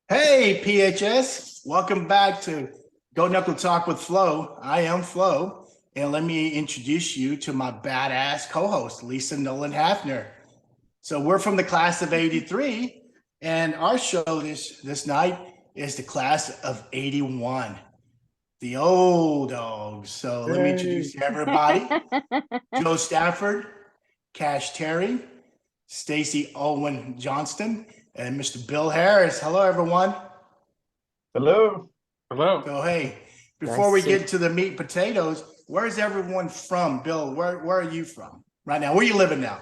Hey, PHS. Welcome back to Go Knuckle Talk with Flo. I am Flo, and let me introduce you to my badass co-host, Lisa Nolan Hafner. So we're from the class of 83, and our show this night is the class of 81, the old dogs. So let me introduce everybody. Joe Stafford, Cash Terry, Stacy Johnston, and Mr. Bill Harris. Hello, everyone. Hello. Hello. So, hey, before we get to the meat and potatoes, where's everyone from? Bill, where are you from right now? Where are you living now?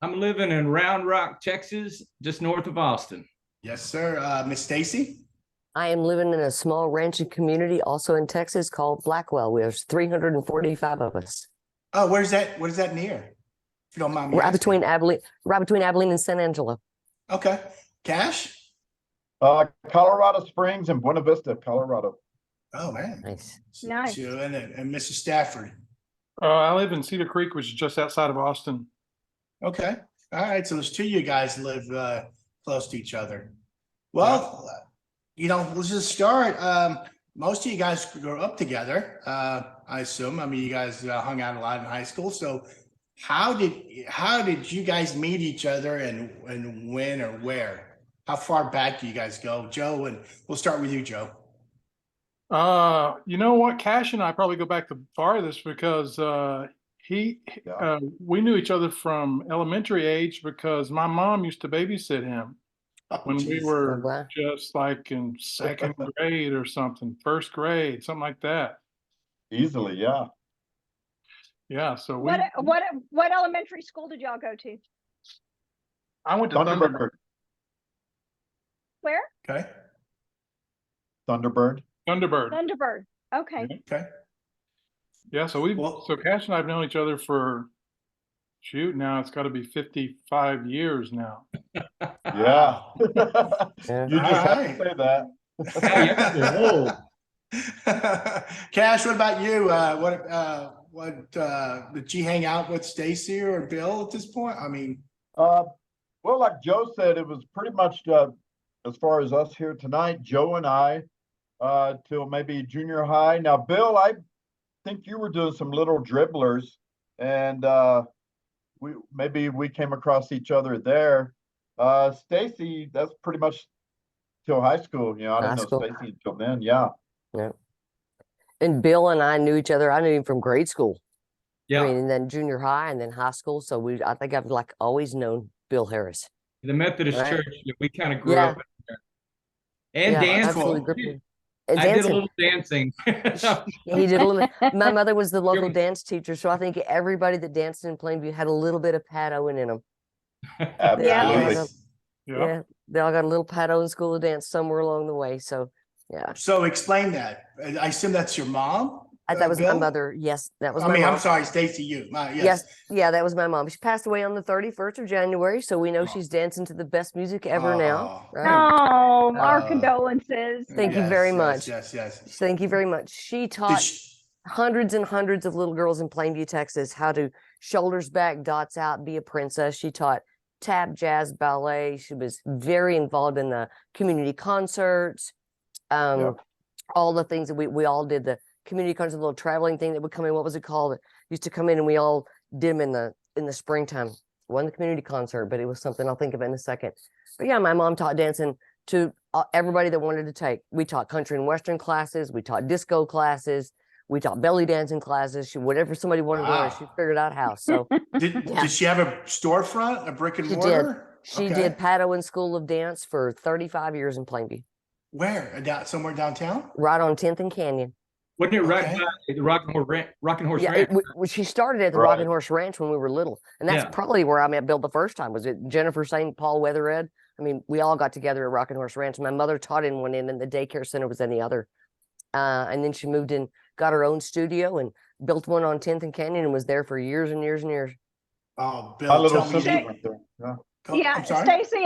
I'm living in Round Rock, Texas, just north of Austin. Yes, sir. Miss Stacy? I am living in a small ranching community also in Texas called Blackwell. There's 345 of us. Oh, where's that? What is that near? If you don't mind me Right asking. between Abilene and San Angelo. Okay. Cash? Colorado Springs and Buena Vista, Colorado. Oh, man. Nice. Nice. So, and Mrs. Stafford. I live in Cedar Creek, which is just outside of Austin. Okay. All right. So there's two of you guys live close to each other. Well, let's just start. Most of you guys grew up together, I assume. I mean, you guys hung out a lot in high school. So how did you guys meet each other and when or where? How far back do you guys go? Joe, and we'll start with you, Joe. You know what? Cash and I probably go back the farthest because we knew each other from elementary age because my mom used to babysit him when we were just like in second grade or something, first grade, something like that. Easily, yeah. Yeah. So what elementary school did y'all go to? I went to Thunderbird. Where? Okay. Thunderbird. Thunderbird. Okay. Okay. Yeah. So so Cash and I have known each other for now it's got to be 55 years now. Yeah. You just have right. to say that. Cash, what about you? What did you hang out with Stacy or Bill at this point? I mean, well, like Joe said, it was pretty much as far as us here tonight, Joe and I, till maybe junior high. Now, Bill, I think you were doing some little dribblers, and we came across each other there. Stacy, that's pretty much till high school. I didn't know Stacy until then. Yeah. Yeah. And Bill and I knew each other. I knew him from grade school. Yeah. I mean, and then junior high and then high school. So I think I've always known Bill Harris. The Methodist Church, we kind of grew up in there. And dancing. I did a little dancing. He did a little. My mother was the local dance teacher, so I think everybody that danced in Plainview had a little bit of paddling in them. Absolutely. Yeah, they all got a little paddle in school of dance somewhere along the way. So yeah. So explain that. I assume that's your mom. That was Bill? my mother. Yes, that was my mom. I'm sorry, Stacy, you. Yes. Yeah, that was my mom. She passed away on the 31st of January, so we know she's dancing to the best music ever now. Right? Oh, our condolences. Thank you very much. Yes. Thank you very much. She taught hundreds and hundreds of little girls in Plainview, Texas, how to shoulders back, dots out, be a princess. She taught tap, jazz, ballet. She was very involved in the community concerts, all the things that we all did. The community concert, little traveling thing that would come in. What was it called? It used to come in and we all did them in the springtime. It wasn't the community concert, but it was something. I'll think of it in a second. But yeah, my mom taught dancing to everybody that wanted to take. We taught country and western classes. We taught disco classes. We taught belly dancing classes. Whatever somebody wanted to learn, she figured out how. So did she have a storefront, a brick and mortar? She did Padua School of Dance for 35 years in Plainview. Where? Somewhere downtown? Right on 10th and Canyon. Wasn't it right by the Rocking Horse Ranch? She started at the Rocking Horse Ranch when we were little. And that's probably where I met Bill the first time. Was it Jennifer St. Paul Weathered? I mean, we all got together at Rocking Horse Ranch. My mother taught in one end and the daycare center was in the other. And then she moved in, got her own studio and built one on 10th and Canyon and was there for years and years and years. Oh, Bill, tell me. Yeah, Stacy,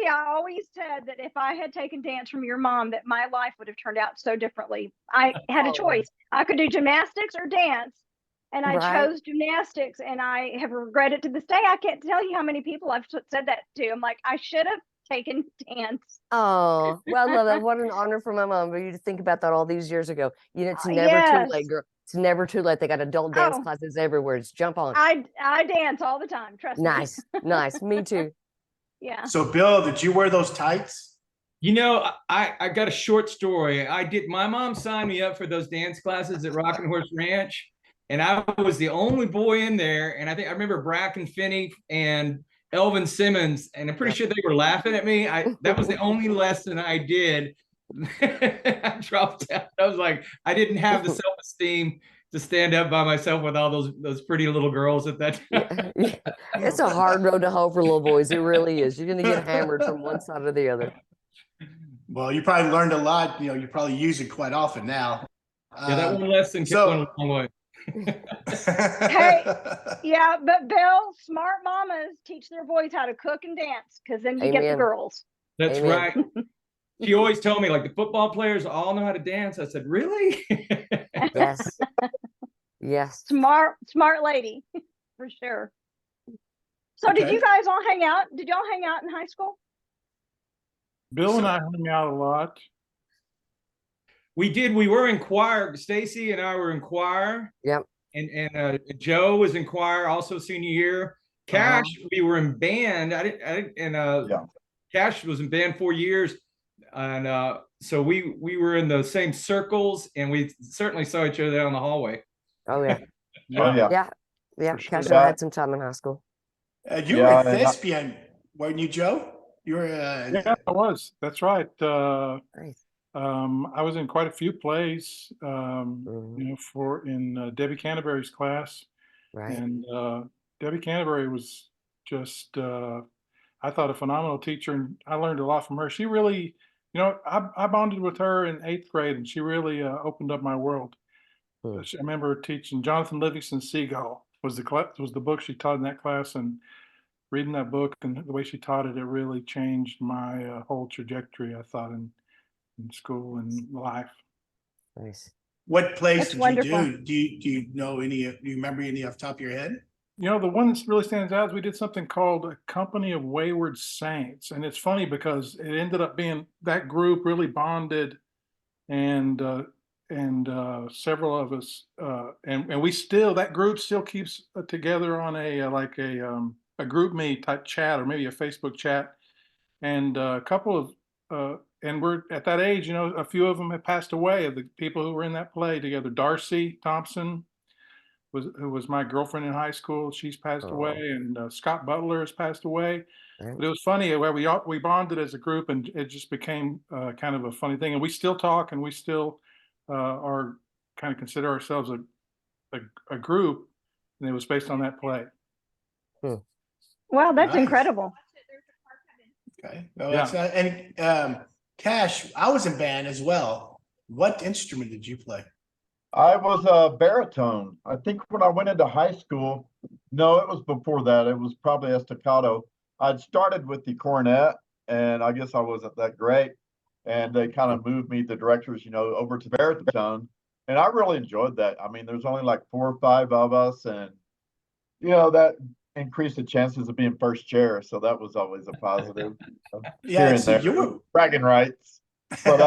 I always said that if I had taken dance from your mom, that my life would have turned out so differently. I had a choice. I could do gymnastics or dance, and I chose gymnastics, and I have regretted to this day. I can't tell you how many people I've said that to. I'm like, I should have taken dance. Oh, well, I love that. What an honor for my mom for you to think about that all these years ago. You know, it's never too late, girl. It's never too late. They got adult dance classes everywhere. Just jump on. I dance all the time. Trust me. Nice. Me too. Yeah. So, Bill, did you wear those tights? You know, I got a short story. My mom signed me up for those dance classes at Rockin' Horse Ranch, and I was the only boy in there. And I remember Bracken Finney and Elvin Simmons, and I'm pretty sure they were laughing at me. That was the only lesson I did. I dropped out. I was like, I didn't have the self-esteem to stand up by myself with all those pretty little girls at that time. It's a hard road to hoe for little boys. It really is. You're going to get hammered from one side or the other. Well, you probably learned a lot. You probably use it quite often now. Yeah, that one lesson went a long way. Hey, yeah, but Bill, smart mamas teach their boys how to cook and dance, because then you get the girls. That's right. She always told me, like, the football players all know how to dance. I said, really? Yes. Smart lady, for sure. So did you guys all hang out? Did y'all hang out in high school? Bill and I hung out a lot. We did. We were in choir. Stacy and I were in choir. Yep. And Joe was in choir also senior year. Cash, we were in band. Cash was in band 4 years. And so we were in the same circles, and we certainly saw each other down the hallway. Oh, yeah. Yeah. Cash and I had some time in high school. You were at Despian, weren't you, Joe? You were. Yeah, I was. That's right. Nice. I was in quite a few plays, in Debbie Canterbury's class. Right. And Debbie Canterbury was just, I thought, a phenomenal teacher, and I learned a lot from her. She really, I bonded with her in 8th grade, and she really opened up my world. I remember teaching Jonathan Livingston Seagull was the book she taught in that class, and reading that book and the way she taught it, it really changed my whole trajectory, I thought, in school and life. Nice. What plays did you do? Do you know any? Do you remember any off the top of your head? The one that really stands out is we did something called A Company of Wayward Saints, and it's funny because it ended up being that group really bonded, and several of us, and we still, that group still keeps together on a group me type chat, or maybe a Facebook chat, and a couple of and we're at that age, a few of them have passed away, of the people who were in that play together. Darcy Thompson, who was my girlfriend in high school, she's passed away, and Scott Butler has passed away. But it was funny where we bonded as a group, and it just became kind of a funny thing. And we still talk, and we still are kind of consider ourselves a group, and it was based on that play. Wow, that's incredible. Okay. Well, Cash, I was in band as well. What instrument did you play? I was a baritone. I think when I went into high school, no, it was before that. It was probably a staccato. I'd started with the cornet, and I guess I wasn't that great. And they kind of moved me, the directors, over to baritone. And I really enjoyed that. I mean, there's only like 4 or 5 of us, and, that increased the chances of being first chair. So that was always a positive. Yeah, so you were bragging rights. But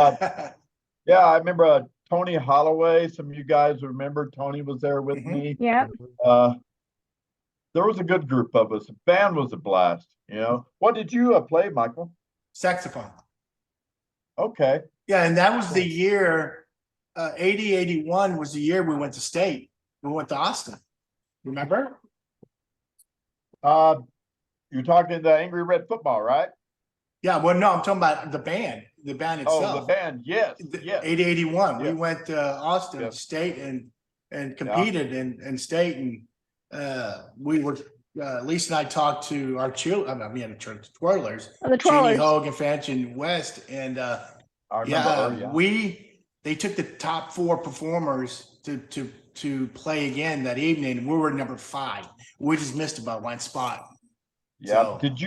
I remember Tony Holloway. Some of you guys remember Tony was there with me. Yeah. There was a good group of us. The band was a blast. What did you play, Michael? Saxophone. Okay. Yeah, and that was the year 80, 81 was the year we went to state. We went to Austin. Remember? You're talking the Angry Red Football, right? Yeah, well, no, I'm talking about the band itself. Oh, the band, yes. 80, 81. We went to Austin State and competed in state, and we were Lisa and I talked to our twirlers, the twirlers, Jeannie Hogue and Fanchon West, and they took the top 4 performers to play again that evening, and we were number 5. We just missed about 1 spot. Yeah. So, did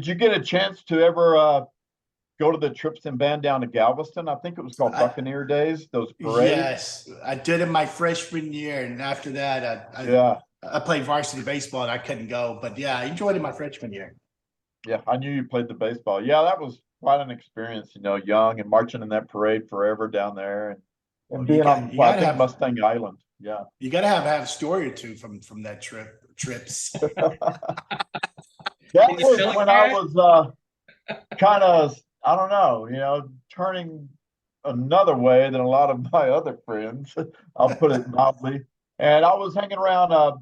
you get a chance to ever go to the trips and band down to Galveston? I think it was called Buccaneer Days, those parades. Yes, I did it my freshman year, and after that, Yeah. I played varsity baseball and I couldn't go. But yeah, I enjoyed it my freshman year. Yeah, I knew you played the baseball. Yeah, that was quite an experience, young and marching in that parade forever down there and Well, being on, you gotta I think have Mustang Island. Yeah. you gotta have a story or two from that trips. That Can you was tell it, when I Kat? was kind of, I don't know, turning another way than a lot of my other friends. I'll put it mildly. And I was hanging around, a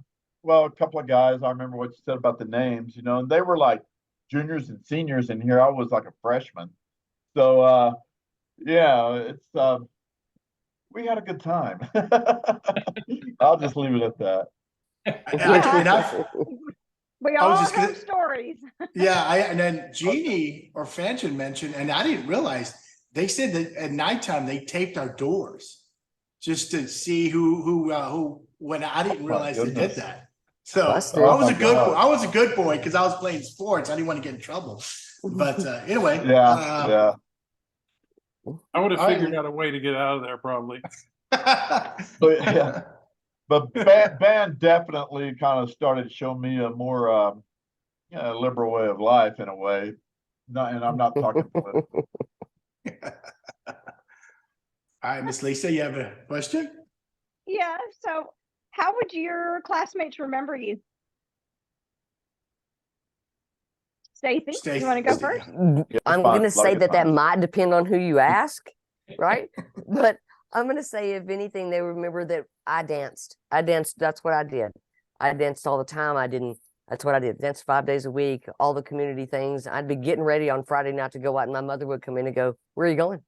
couple of guys. I remember what you said about the names, and they were like juniors and seniors, and here I was like a freshman. So, yeah, it's we had a good time. I'll just leave it at that. We I was all just have gonna- stories. Yeah, and then Jeannie or Fanchon mentioned, and I didn't realize they said that at nighttime they taped our doors just to see who when I didn't realize they did goodness. that. So Busted. I was Oh a my good God. boy. I was a good boy because I was playing sports. I didn't want to get in trouble. But anyway, Yeah. I would have All right. figured out a way to get out of there probably. But yeah. But band definitely kind of started showing me a more liberal way of life in a way. And I'm not talking political. All right, Miss Lisa, you have a question? Yeah. So how would your classmates remember you? Stacy, you want to go first? I'm fine. going to say Like that fine. might depend on who you ask, right? But I'm going to say, if anything, they remember that I danced. That's what I did. I danced all the time. That's what I did. Danced 5 days a week, all the community things. I'd be getting ready on Friday night to go out, and my mother would come in and go, "Where are you going?"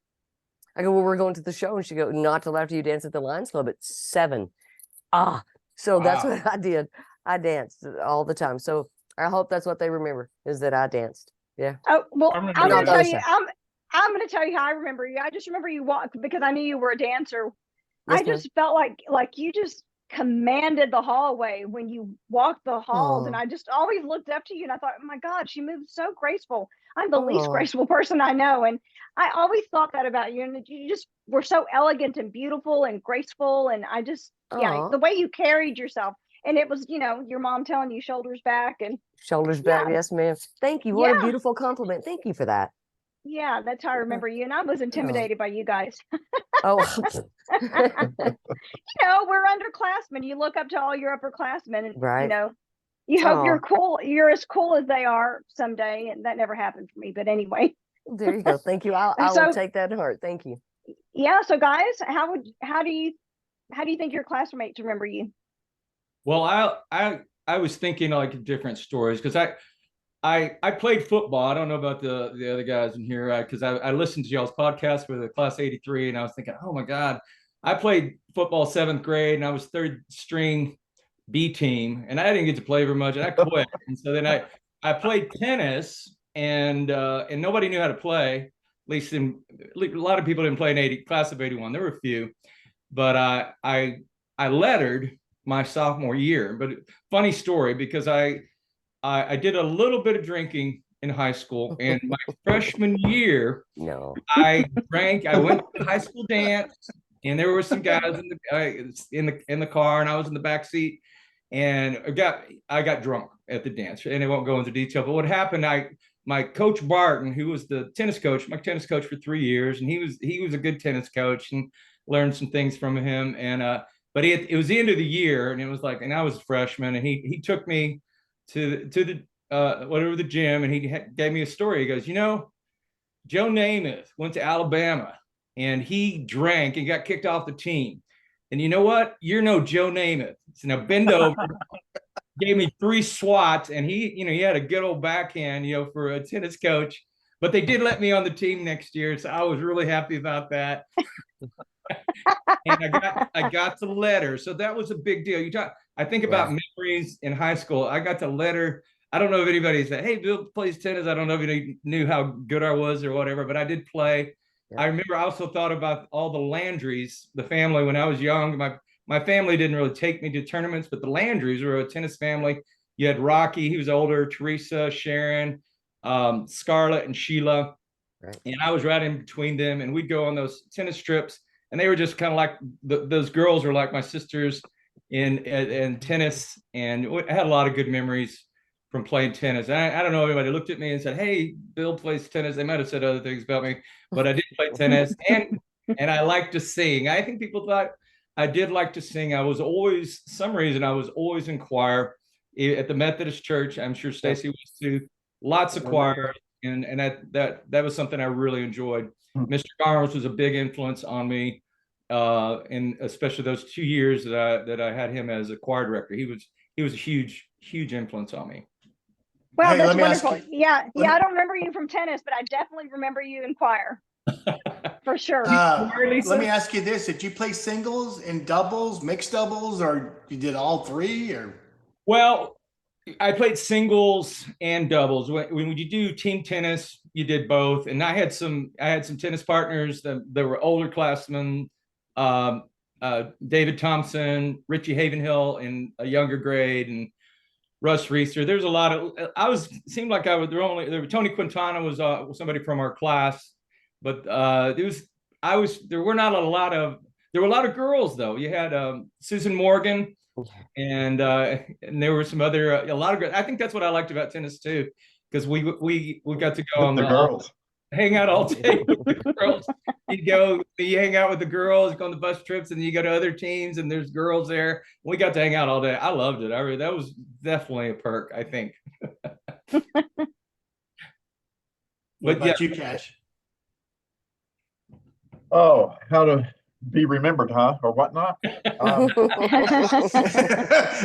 I go, "Well, we're going to the show." And she go, "Not till after you dance at the Lions Club at 7. So that's Wow. what I did. I danced all the time. So I hope that's what they remember, is that I danced. Yeah. Oh, well, I I'm remember going to that. tell you, I'm going to tell you how I remember you. I just remember you walked because I knew you were a dancer. Yes, I just felt like you just commanded the hallway when you walked the halls. And Aw. I just always looked up to you and I thought, oh my God, she moves so graceful. I'm the least Aw. graceful person I know. And I always thought that about you. And you just were so elegant and beautiful and graceful. And I just, Aw. the way you carried yourself. And it was, your mom telling you shoulders back and Shoulders back. Yeah. Yes, ma'am. Thank you. What a Yeah. beautiful compliment. Thank you for that. yeah, that's how I remember you. And I was intimidated by you guys. Oh, We're underclassmen. You look up to all your upperclassmen and, right. you hope Aw. you're cool. You're as cool as they are someday. And that never happened for me. But anyway, There you go. Thank you. I So- will take that to heart. Thank you. yeah. So guys, how do you think your classmates remember you? Well, I was thinking like different stories because I played football. I don't know about the other guys in here because I listened to y'all's podcast for the class 83, and I was thinking, oh my God, I played football 7th grade and I was 3rd string B team, and I didn't get to play very much, and I quit. And so then I played tennis, and nobody knew how to play. At least a lot of people didn't play in class of 81. There were a few, but I lettered my sophomore year. But funny story, because I did a little bit of drinking in high school, and my freshman year No. I drank. I went to the high school dance, and there were some guys in the car, and I was in the back seat, and I got drunk at the dance, and I won't go into detail. But what happened? My coach Barton, who was my tennis coach for 3 years, and he was a good tennis coach, and learned some things from him. And but it was the end of the year, and it was like, and I was a freshman, and he took me to the gym, and he gave me a story. He goes, Joe Namath went to Alabama, and he drank and got kicked off the team. And you know what? You're no Joe Namath. So now bend over. Gave me 3 swats, and he had a good old backhand, for a tennis coach. But they did let me on the team next year, so I was really happy about that. And I got the letter, so that was a big deal. I think about memories in high school. I got the letter. I don't know if anybody said, "Hey, Bill plays tennis." I don't know if you knew how good I was or whatever, but I did play. Yeah. I remember I also thought about all the Landrys, the family when I was young. My family didn't really take me to tournaments, but the Landrys were a tennis family. You had Rocky, he was older, Teresa, Sharon, Scarlett, and Sheila. Right. And I was right in between them, and we'd go on those tennis trips, and they were just kind of like those girls were like my sisters in tennis, and I had a lot of good memories from playing tennis. I don't know, everybody looked at me and said, "Hey, Bill plays tennis." They might have said other things about me, but I did play tennis, and I like to sing. I think people thought I did like to sing. I was always, some reason, I was always in choir at the Methodist Church. I'm sure Stacy was too. Lots of choir, and that was something I really enjoyed. Mr. Barnes was a big influence on me, and especially those 2 years that I had him as a choir director. He was a huge influence on me. Well, Hey, that's let me ask wonderful. you- Yeah, I don't remember you from tennis, but I definitely remember you in choir for sure. Let me ask you this: did you play singles and doubles, mixed doubles, or you did all three? Or Well, I played singles and doubles. When you do team tennis, you did both. And I had some tennis partners that were older classmen, David Thompson, Richie Havenhill in a younger grade, and Russ Reister. There's a lot of, seemed like I was Tony Quintana was somebody from our class, but there were a lot of girls though. You had Susan Morgan, and there were some other, a lot of girls. I think that's what I liked about tennis too, because we got to go on the girls. hang out all day with the girls. You hang out with the girls, go on the bus trips, and you go to other teams, and there's girls there. We got to hang out all day. I loved it. That was definitely a perk, I think. what about you, Cash? Oh, how to be remembered, huh? Or whatnot?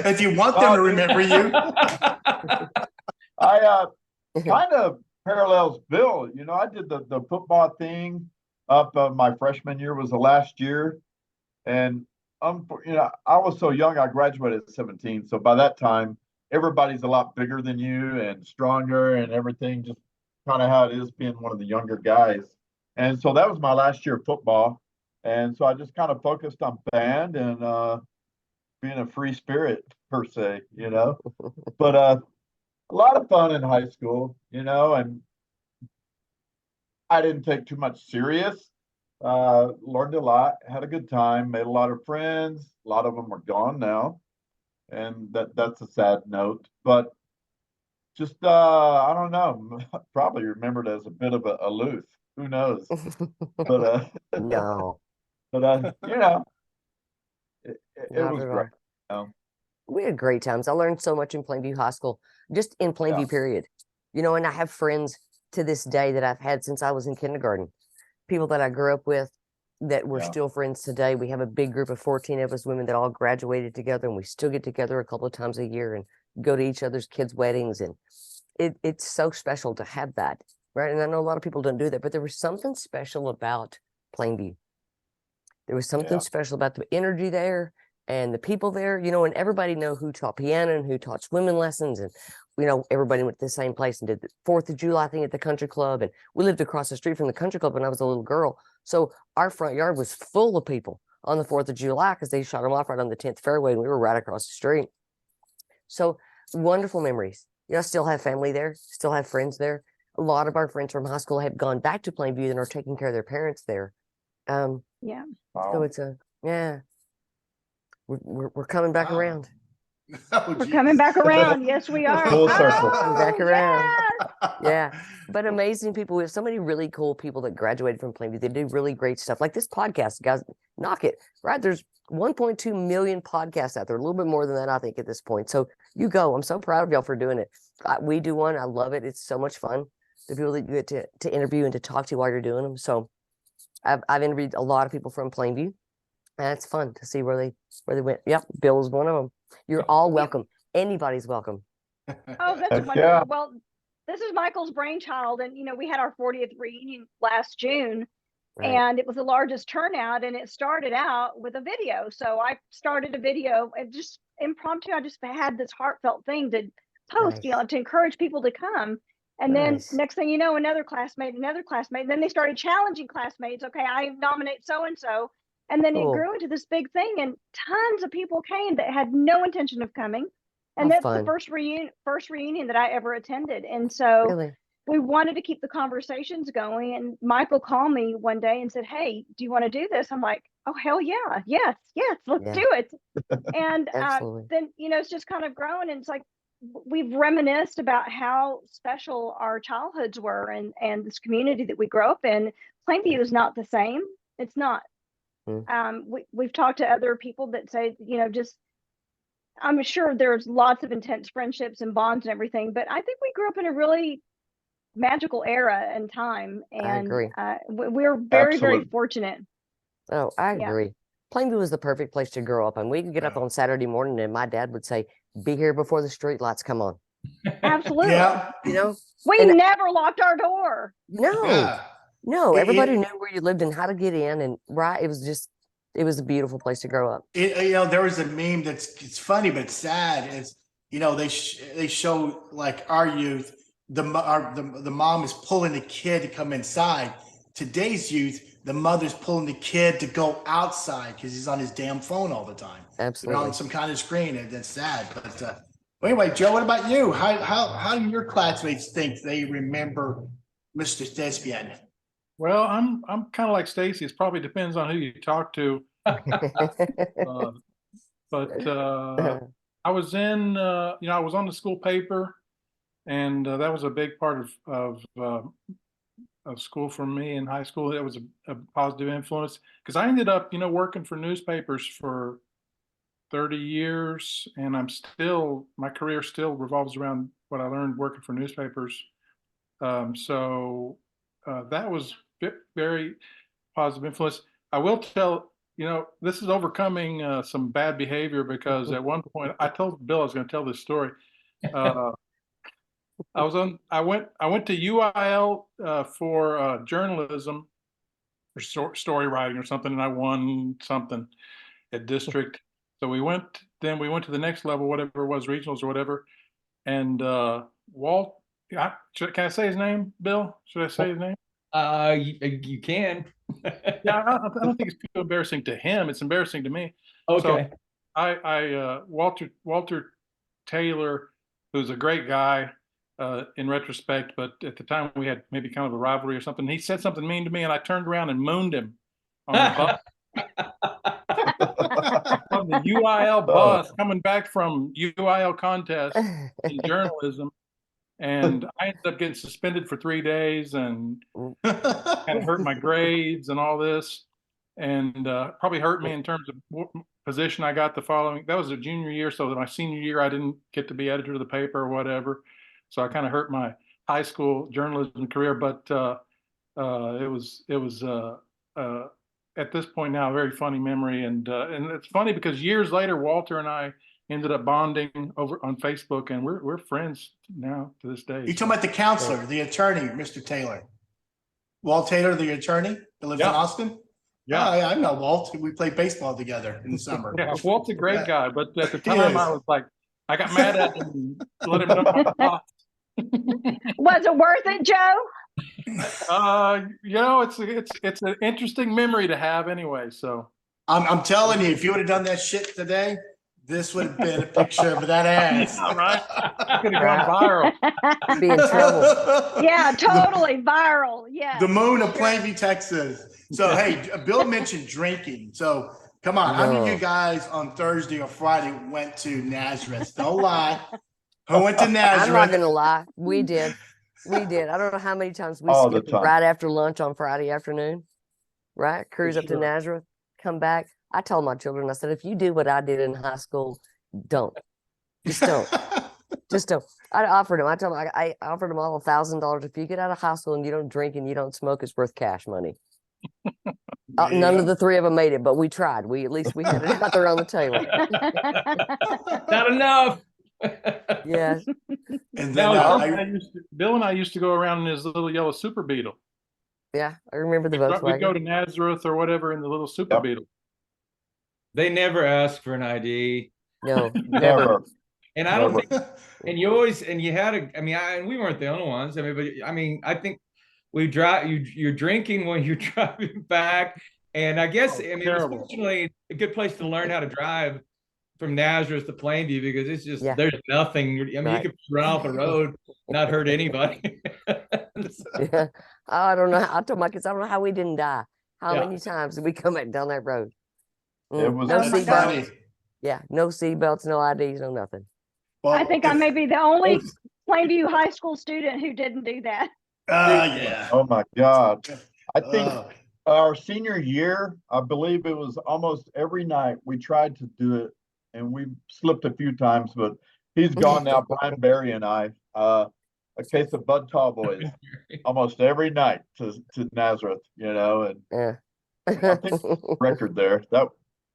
If you want them to remember you. I kind of parallels Bill. You know, I did the football thing up my freshman year was the last year. And, you know, I was so young, I graduated at 17. So by that time, everybody's a lot bigger than you and stronger and everything, just kind of how it is being one of the younger guys. And so that was my last year of football. And so I just kind of focused on band and being a free spirit per se, you know. But a lot of fun in high school, you know, and I didn't take too much serious. Learned a lot, had a good time, made a lot of friends. A lot of them are gone now, and that's a sad note. But just I don't know, probably remembered as a bit of a aloof. Who knows? But No, but you know, it not was at great. all. You know? We had great times. I learned so much in Plainview High School, just in Plainview, Yeah. period. You know, and I have friends to this day that I've had since I was in kindergarten. People that I grew up with that we're Yeah. still friends today. We have a big group of 14 of us women that all graduated together, and we still get together a couple of times a year and go to each other's kids' weddings. And it's so special to have that, right? And I know a lot of people don't do that, but there was something special about Plainview. There was something Yeah. special about the energy there and the people there, you know, and everybody know who taught piano and who taught swimming lessons. And, you know, everybody went to the same place and did the 4th of July thing at the country club. And we lived across the street from the country club when I was a little girl. So our front yard was full of people on the 4th of July because they shot them off right on the 10th fairway and we were right across the street. So wonderful memories. You know, I still have family there, still have friends there. A lot of our friends from high school have gone back to Plainview and are taking care of their parents there. Yeah. So Wow. it's we're coming back Wow. around. Oh, We're geez. coming back around. Yes, we are. Full circle. Coming back Oh, around. yes. Yeah, but amazing people. We have so many really cool people that graduated from Plainview. They do really great stuff, like this podcast, guys. Knock it, right? There's 1.2 million podcasts out there, a little bit more than that, I think, at this point. So you go. I'm so proud of y'all for doing it. We do one. I love it. It's so much fun. The people that you get to interview and to talk to while you're doing them. So I've interviewed a lot of people from Plainview, and it's fun to see where they went. Yep, Bill is one of them. You're all welcome. Anybody's welcome. Oh, that's Heck wonderful. yeah. Well, this is Michael's brainchild, and you know, we had our 40th reunion last June, Right. and it was the largest turnout, and it started out with a video. So I started a video and just impromptu. I just had this heartfelt thing to post, you know, Nice. to encourage people to come. And then Nice. next thing you know, another classmate, then they started challenging classmates. Okay, I nominate so and so. And then it Cool. grew into this big thing, and tons of people came that had no intention of coming. And How that's the fun. first reunion that I ever attended. And so Really? we wanted to keep the conversations going. And Michael called me one day and said, "Hey, do you want to do this?" I'm like, "Oh, hell yeah. Yes, let's Yeah. do it." And Absolutely. then, it's just kind of grown. And it's like, we've reminisced about how special our childhoods were, and this community that we grew up in. Plainview is not the same. It's not. We've talked to other people that say, just, I'm sure there's lots of intense friendships and bonds and everything, but I think we grew up in a really magical era and time, I and agree. we're very, very Absolutely. fortunate. Oh, I Yeah. agree. Plainview was the perfect place to grow up. And we could get up Yeah. on Saturday morning and my dad would say, be here before the street lights come on. Absolutely. Yeah. You know? We And- never locked our door. No, Yeah. no, It- everybody it- knew where you lived and how to get in. And right, it was a beautiful place to grow up. There was a meme it's funny but sad. Is they show like our youth, the mom is pulling the kid to come inside. Today's youth, the mother's pulling the kid to go outside because he's on his damn phone all the time. Absolutely. They're on some kind of screen, and that's sad. But anyway, Joe, what about you? How do your classmates think they remember Mr. Despian? Well, I'm kind of like Stacy. It probably depends on who you talk to. But I was in, I was on the school paper, and that was a big part of school for me in high school. It was a positive influence because I ended up, working for newspapers for 30 years, and my career still revolves around what I learned working for newspapers. So that was very positive influence. I will tell, this is overcoming some bad behavior because at one point I told Bill I was going to tell this story. I went to UIL for journalism or story writing or something, and I won something at district. So we went to the next level, whatever it was, regionals or whatever. And Walt, can I say his name, Bill? Should I say his name? You can. Yeah, I don't think it's too embarrassing to him. It's embarrassing to me. Okay. So Walter Taylor, who's a great guy in retrospect, but at the time we had maybe kind of a rivalry or something. He said something mean to me, and I turned around and mooned him on the bus. On the UIL bus coming back from UIL contest in journalism. And I ended up getting suspended for 3 days and kind of hurt my grades and all this, and probably hurt me in terms of what position I got the following. That was a junior year, so my senior year I didn't get to be editor of the paper or whatever. So I kind of hurt my high school journalism career. But it was at this point now a very funny memory, and it's funny because years later Walter and I ended up bonding over on Facebook, and we're friends now to this day. You talking about the counselor, the attorney, Mr. Taylor? Walt Taylor, the attorney that lives in Austin? Yeah. I know Walt. We played baseball together in the summer. Yeah, Walt's a great guy, but at the He time is. I was like, I got mad at him and let him know my thoughts. Was it worth it, Joe? It's an interesting memory to have anyway. So I'm telling you, if you would have done that shit today, this would have been a picture of that ass. all right, could have gone viral. Be in trouble. Yeah, totally viral. Yeah. The moon of Plainview, Texas. So, hey, Bill mentioned drinking. So, come on. How many of No. you guys on Thursday or Friday went to Nazareth? Don't lie. Who went to Nazareth? I'm not gonna lie. We did. I don't know how many times we All the skipped time. right after lunch on Friday afternoon. Right? Cruise up to sure. Nazareth, come back. I told my children, I said, if you do what I did in high school, don't. Just don't. Just don't. I offered them. I told them I offered them all $1,000. If you get out of high school and you don't drink and you don't smoke, it's worth cash money. None of the three of them made it, but we tried. At least we had it out there on the table. Not enough. And Yes. then Bill and I used to go around in his little yellow Super Beetle. Yeah, I remember the We'd go Volkswagen. to Nazareth or whatever in the little Super Yep. Beetle. They never ask for an ID. No, never. Never. And I don't Never. think, and you had and we weren't the only ones. I think you're drinking when you're driving back. And I guess, Oh, terrible. unfortunately, a good place to learn how to drive from Nazareth to Plainview because it's just Yeah. there's nothing. I mean, Right. you could run off the road, not hurt anybody. Yeah. I don't know. I told my kids, I don't know how we didn't die. How Yeah. many times did we come back down that road? It was No Oh my seatbelts. gosh. funny. Yeah, no seatbelts, no IDs, no nothing. Well, I think I may be the only Plainview High School student who didn't do that. Yeah. Oh my God. I think Uh, our senior year, I believe it was almost every night we tried to do it, and we slipped a few times, but he's gone now, Brian Barry and I, a case of Bud Tall Boys almost every night to Nazareth, you know, and Yeah. I think record there.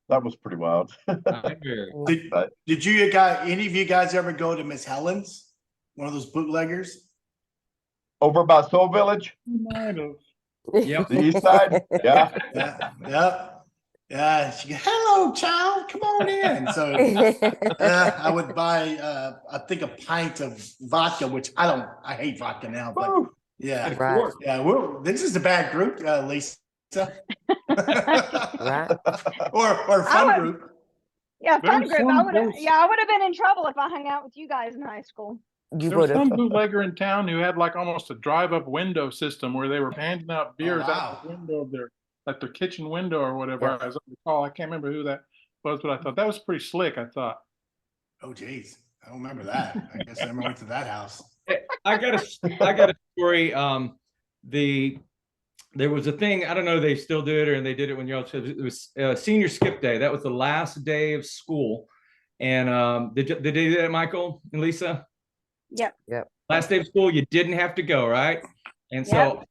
That was pretty wild. did, But- did any of you guys ever go to Miss Helen's? One of those bootleggers? Over by Soul Village, Might have. Yep. the east side, yeah. Yeah. Yep. Yeah. She goes, hello, child. Come on in. So I would buy, I think, a pint of vodka, which I hate vodka now, but Woo. yeah. Right. Yeah. This is a bad group, Lisa. Right. or fun would- group. Yeah, fun There's group. some I would have. groups- Yeah, I would have been in trouble if I hung out with you guys in high school. You There was would have. some bootlegger in town who had like almost a drive-up window system where they were handing out beers wow. out the window of their kitchen window or whatever. Yeah. As I recall, I can't remember who that was, but I thought that was pretty slick. I thought. Oh, geez. I don't remember that. I guess I never went to that house. I got a story. There was a thing, I don't know if they still do it or they did it when you all said it was senior skip day. That was the last day of school. And did they do that, Michael and Lisa? Yep. Last day of school, you didn't have to go, right? And so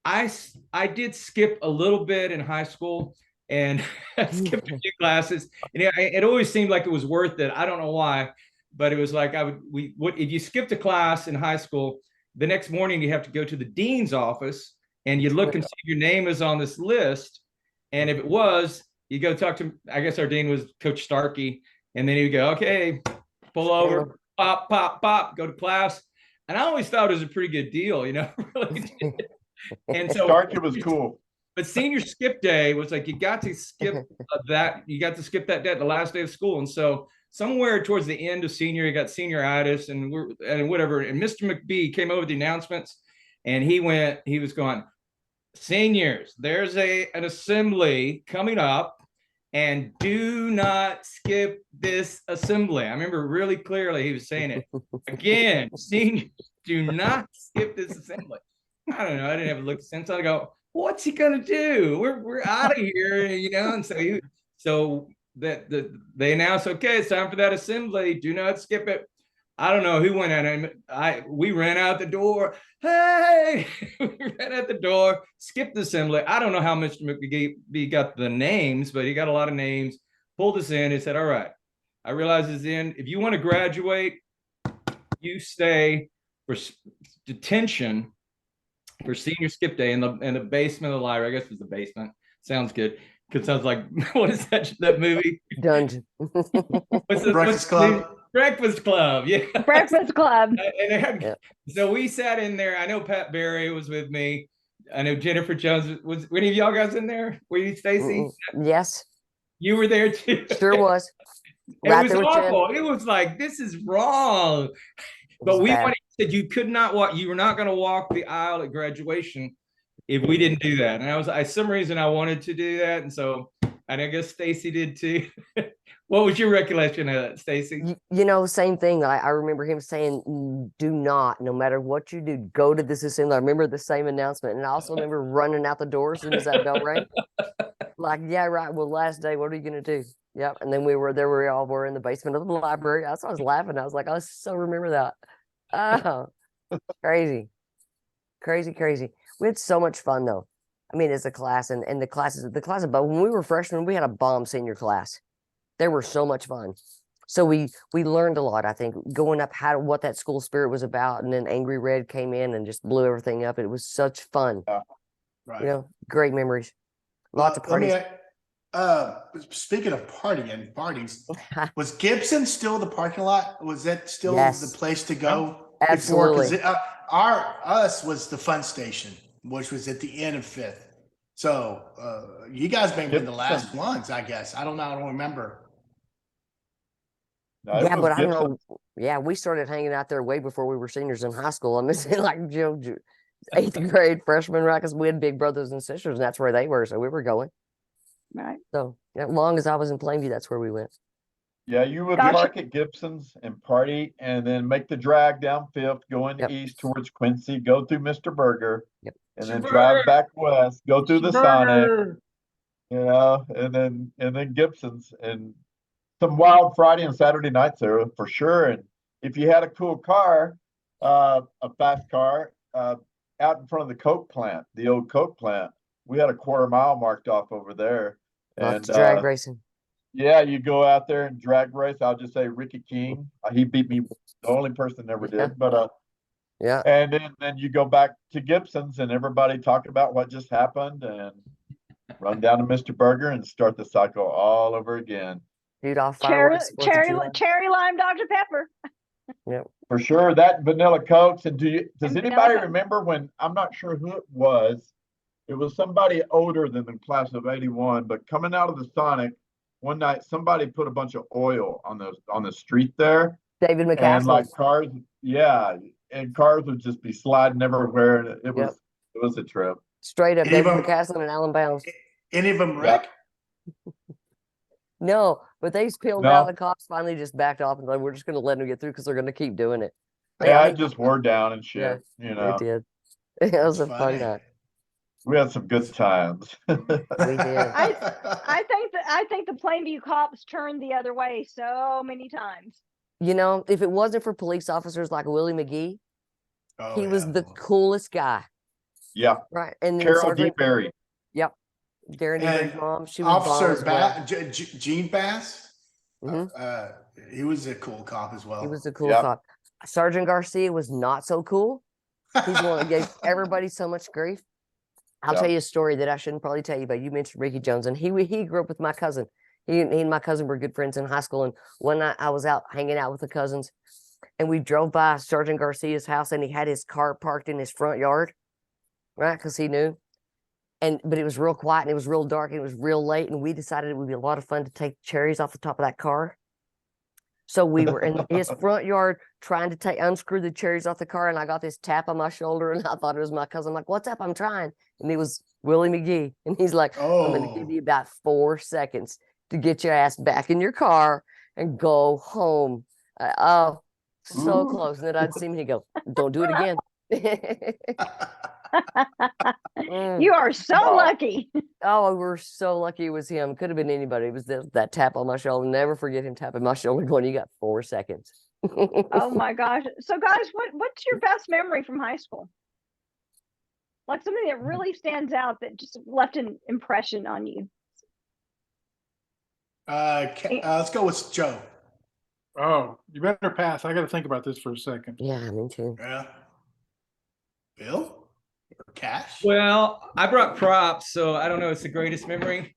I did skip a little bit in high school and I skipped a few classes. And it always seemed like it was worth it. I don't know why, but it was like if you skipped a class in high school, the next morning you have to go to the dean's office and you look and see if your name is on this list. And if it was, you go talk to, I guess our dean was Coach Starkey. And then he would go, okay, pull over, pop, pop, pop, go to class. And I always thought it was a pretty good deal, you know, really did. And so Starkey was cool. But senior skip day was like, you got to skip that day, the last day of school. And so somewhere towards the end of senior, you got senioritis and whatever. And Mr. McBee came over with the announcements and he was going, seniors, there's an assembly coming up and do not skip this assembly. I remember really clearly he was saying it again, seniors, do not skip this assembly. I don't know. I didn't have a look since. I go, what's he gonna do? We're out of here, you know. And so they announced, okay, it's time for that assembly. Do not skip it. I don't know who went out and we ran out the door. Hey, we ran out the door, skipped the assembly. I don't know how Mr. McGee got the names, but he got a lot of names, pulled us in. He said, all right, I realize it's in. If you want to graduate, you stay for detention for senior skip day in the basement of the library. I guess it was the basement. Sounds good. Because sounds like, what is that movie? Dungeon. Breakfast Club. Breakfast Club, yeah. Breakfast Club. So we sat in there. I know Pat Barry was with me. I know Jennifer Jones was any of y'all guys in there? Were you, Stacy? Yes. You were there too. Sure was. It was awful. It was like, this is wrong. But we said you could not walk. You were not going to walk the aisle at graduation if we didn't do that. And some reason I wanted to do that, and so and I guess Stacy did too. What was your recollection of that, Stacy? You know, same thing. I remember him saying, do not, no matter what you do, go to this assembly. I remember the same announcement. And I also remember running out the door as soon as that bell rang. Like, yeah, right. Well, last day, what are you going to do? Yep. And then we all were in the basement of the library. I was laughing. I was like, I so remember that. Oh, crazy. We had so much fun though. I mean, as a class and the classes, but when we were freshmen, we had a bomb senior class. They were so much fun. So we learned a lot, I think, going up what that school spirit was about. And then Angry Red came in and just blew everything up. It was such fun. Right. You know, great memories. Lots of parties. Speaking of parties, was Gibson still the parking lot? Was that still the place to go? Absolutely. Us was the fun station, which was at the end of 5th. So you guys may have been the last ones, I guess. I don't know. I don't remember. No, it Yeah, was but I don't Gibson. know. Yeah, we started hanging out there way before we were seniors in high school. I'm missing like eighth grade freshman, right? Because we had big brothers and sisters, and that's where they were. So we were going. Right. So as long as I was in Plainview, that's where we went. Yeah, you would Gosh. park at Gibson's and party and then make the drag down Fifth, going Yep. east towards Quincy, go through Mr. Burger. Yep. And then Mr. drive Burger. back west, go through the Sonic, Burger. and then Gibson's, and some wild Friday and Saturday nights there for sure. And if you had a cool car, a fast car, out in front of the Coke plant, the old Coke plant, we had a quarter mile marked off over there. Lots And of drag racing. yeah, you go out there and drag race. I'll just say Ricky King. He beat me, the only person that ever Yeah. did. But Yeah. and then you go back to Gibson's and everybody talk about what just happened and run down to Mr. Burger and start the cycle all over again. Dude, off Cherry, fireworks. 4th of July. cherry lime Dr. Pepper. Yep. For sure, that and vanilla Cokes. And does And vanilla anybody Coke. remember when, I'm not sure who it was somebody older than the class of 81, but coming out of the Sonic one night, somebody put a bunch of oil on the street there. David And McCaslin. like cars, yeah, and cars would just be sliding everywhere. And it Yep. was a trip. Straight up, Any of David them- McCaslin and Alan Bounds. Any of them wreck? No, but they peeled out. No. The cops finally just backed off and like, we're just going to let them get through because they're going to keep doing it. Like, Yeah, I it think just wore down and shit. Yeah, You they know, did. It was a That's fun funny. night. we had some good times. We did. I think the Plainview cops turned the other way so many times. You know, if it wasn't for police officers like Willie McGee, Oh, he was yeah. the coolest guy, Yeah, right? And then Carol Sergeant DeBerry. Darren And DeBerry's mom, she was bomb Officer as well. Gene Bass. Mhm. He was a cool cop as well. He was a cool Yep. cop. Sergeant Garcia was not so cool. He's the one that gave everybody so much grief. I'll Yeah. tell you a story that I shouldn't probably tell you, but you mentioned Ricky Jones, and he grew up with my cousin. He and my cousin were good friends in high school. And one night I was out hanging out with the cousins, and we drove by Sergeant Garcia's house, and he had his car parked in his front yard, right? Because he knew. But it was real quiet and it was real dark and it was real late, and we decided it would be a lot of fun to take cherries off the top of that car. So we were in his front yard trying to unscrew the cherries off the car, and I got this tap on my shoulder, and I thought it was my cousin. I'm like, "What's up? I'm trying." And it was Willie McGee, and he's like, "I'm going to give Oh, you about 4 seconds to get your ass back in your car and go home." So Ooh. close. And then I'd see him and he'd go, "Don't do it again." Mm. You are so Wow. lucky. Oh, we're so lucky it was him. Could have been anybody. It was that tap on my shoulder. Never forget him tapping my shoulder going, "You got 4 seconds." Oh my gosh. So guys, what's your best memory from high school? Like something that really stands out that just left an impression on you. let's go with Joe. Oh, you better pass. I got to think about this for a second. Yeah, me too. Yeah. Bill or Cash? Well, I brought props, so I don't know. It's the greatest memory.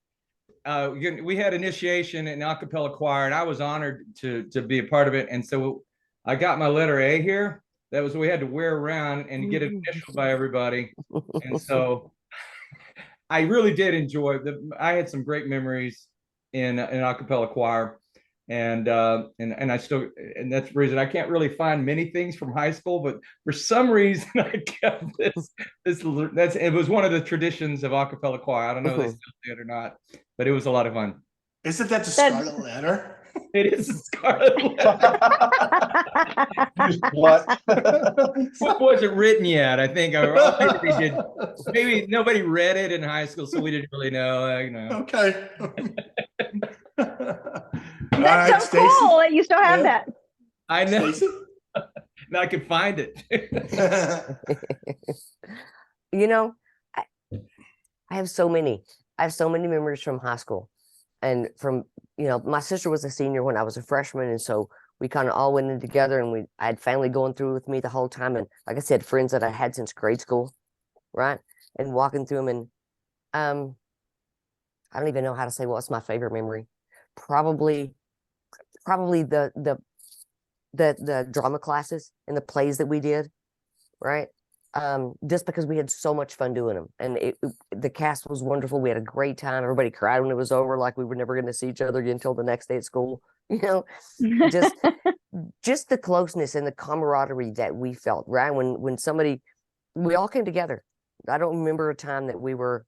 We had initiation in acapella choir, and I was honored to be a part of it. And so I got my letter A here. That was what we had to wear around and get it initialed by everybody. And so I really did enjoy I had some great memories in acapella choir. And I still, and that's the reason I can't really find many things from high school, but for some reason I kept this it was one of the traditions of acapella choir. I don't know if they still do it or not, but it was a lot of fun. Isn't that the That's- Scarlet Letter? It is a scarlet letter. You slut. What wasn't written yet? I think maybe nobody read it in high school, so we didn't really know. Okay. All That's right, so Stacy. cool that you still have Yeah. that. I know. Stacy? Now I can find it. You know, I have so many. I have so many memories from high school, and from my sister was a senior when I was a freshman, and so we kind of all went in together, and I had family going through with me the whole time, and like I said, friends that I had since grade school, right? And walking through them, and I don't even know how to say what's my favorite memory. Probably the drama classes and the plays that we did, right? just because we had so much fun doing them. And the cast was wonderful. We had a great time. Everybody cried when it was over, like we were never going to see each other again until the next day at school. You know, just just the closeness and the camaraderie that we felt, right? When we all came together. I don't remember a time that we were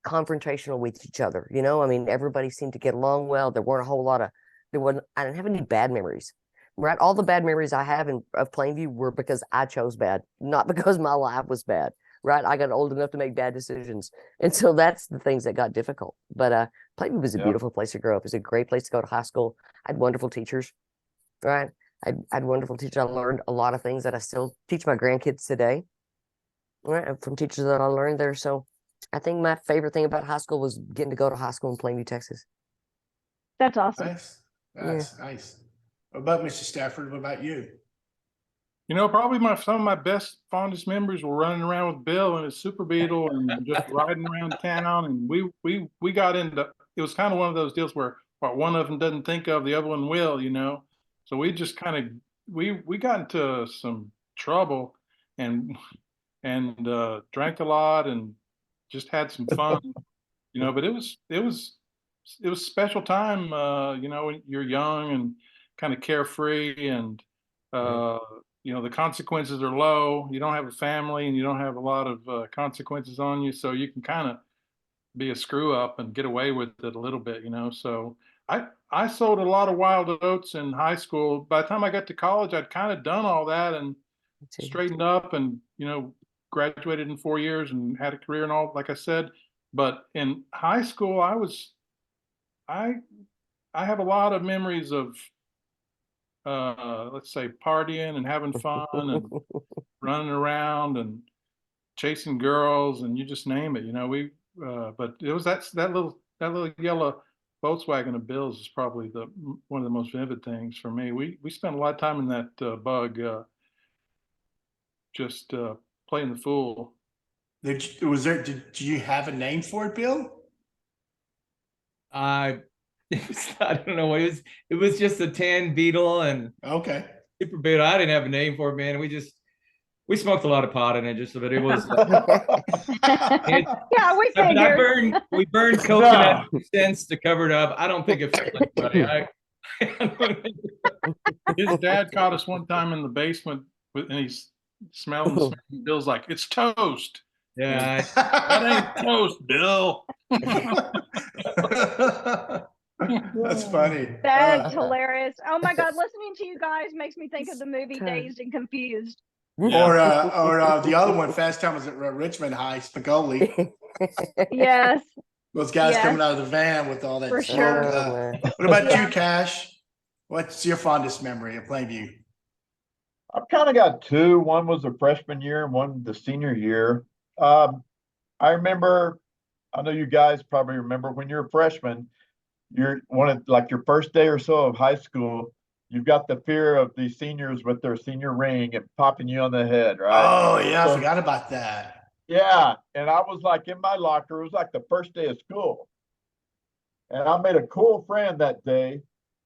confrontational with each other. You know, I mean, everybody seemed to get along well. There weren't a whole lot of, I didn't have any bad memories, right? All the bad memories I have of Plainview were because I chose bad, not because my life was bad, right? I got old enough to make bad decisions. And so that's the things that got difficult. But Plainview was a beautiful place to grow up. It was a great place to go to high school. I had wonderful teachers, right? I had wonderful teachers. I learned a lot of things that I still teach my grandkids today, right? From teachers that I learned there. So I think my favorite thing about high school was getting to go to high school in Plainview, Texas. That's awesome. Nice. That's nice. What about Mr. Stafford? What about you? You know, probably some of my best, fondest memories were running around with Bill and his Super Beetle and just riding around town. And we got into, it was kind of one of those deals where what one of them doesn't think of, the other one will, you know. So we just kind of, we got into some trouble and drank a lot and just had some fun, you know. But it was a special time, you know, when you're young and kind of carefree and you know, the consequences are low. You don't have a family and you don't have a lot of consequences on you, so you can kind of be a screw up and get away with it a little bit, you know. So I sold a lot of wild oats in high school. By the time I got to college, I'd kind of done all that and straightened up and, you know, graduated in 4 years and had a career and all, like I said. But in high school, I have a lot of memories of let's say partying and having fun and running around and chasing girls and you just name it, you know. But it was that little yellow Volkswagen of Bill's is probably one of the most vivid things for me. We spent a lot of time in that bug, just playing the fool. Did you have a name for it, Bill? I don't know what it was just a tan Beetle and Okay. Super Beetle. I didn't have a name for it, man. We smoked a lot of pot in it, just but it was Yeah, we burned coconut scents to cover it up. I don't think it felt anybody. His dad caught us one time in the basement and he's smelling. Bill's like, "It's toast." Yeah, that ain't toast, Bill. That's funny. That's hilarious. Oh my God, listening to you guys makes me think of the movie Dazed and Confused. Or the other one, Fast Times at Richmond High, Spicoli. Yes. Those guys coming out of the van with all that For smoke. sure. What about you, Cash? What's your fondest memory of Plainview? I've kind of got two. One was the freshman year and one the senior year. I remember, I know you guys probably remember when you're a freshman, you're like your first day or so of high school, you've got the fear of the seniors with their senior ring and popping you on the head, right? Oh yeah, I forgot about that. Yeah, and I was like in my locker. It was like the first day of school, and I made a cool friend that day.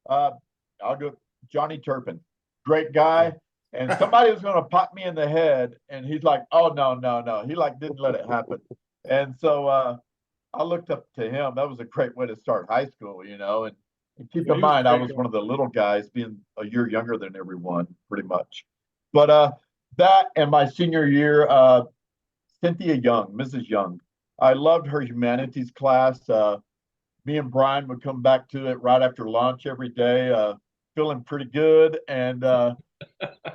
I'll go Johnny Turpin, great guy, and somebody was going to pop me in the head, and he's like, "Oh no!" He like didn't let it happen, and so I looked up to him. That was a great way to start high school, you know. And keep in mind, I was one of the little guys, being a year younger than everyone, pretty much. But that and my senior year, Cynthia Young, Mrs. Young, I loved her humanities class. Me and Brian would come back to it right after lunch every day, feeling pretty good, and a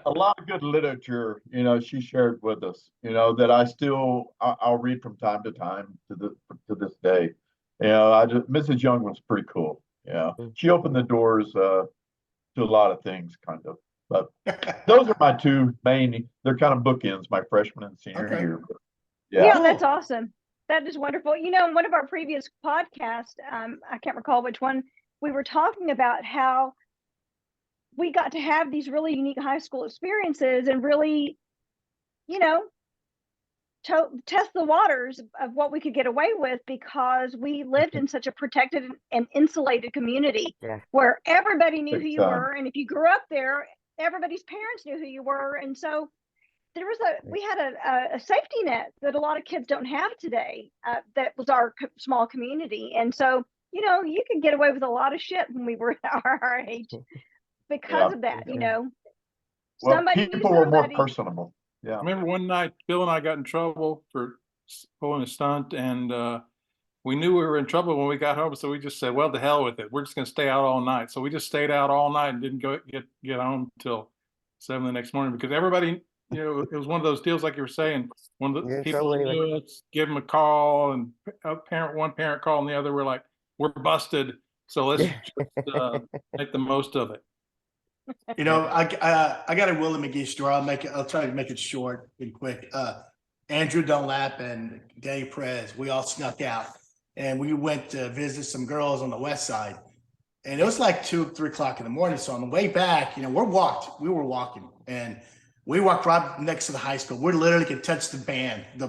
lot of good literature, you know, she shared with us, you know, that I'll read from time to time to this day. You know, Mrs. Young was pretty cool. Yeah, she opened the doors to a lot of things, kind of. But those are my two main. They're kind of bookends, my freshman and senior year. Yeah, that's awesome. That is wonderful. You know, in one of our previous podcasts, I can't recall which one, we were talking about how we got to have these really unique high school experiences and really, you know, test the waters of what we could get away with because we lived in such a protected and insulated community where everybody knew who you were. And if you grew up there, everybody's parents knew who you were. And so there was we had a safety net that a lot of kids don't have today. That was our small community, and so you could get away with a lot of shit when we were our age because of that. Well, Somebody knew people were more somebody. personable. Yeah. I remember one night Bill and I got in trouble for pulling a stunt, and we knew we were in trouble when we got home, so we just said, well, to hell with it. We're just going to stay out all night. So we just stayed out all night and didn't get home till 7 the next morning, because everybody, it was one of those deals like you were saying, when the You're in people trouble anyway. knew us, give them a call, and one parent called and the other were like, we're busted. So let's just make the most of it. I got a Willie McGee story. I'll try to make it short and quick. Andrew Dunlap and Danny Perez, we all snuck out and we went to visit some girls on the west side. And it was like 2, 3 o'clock in the morning. So on the way back, we were walking, and we walked right next to the high school. We literally could touch the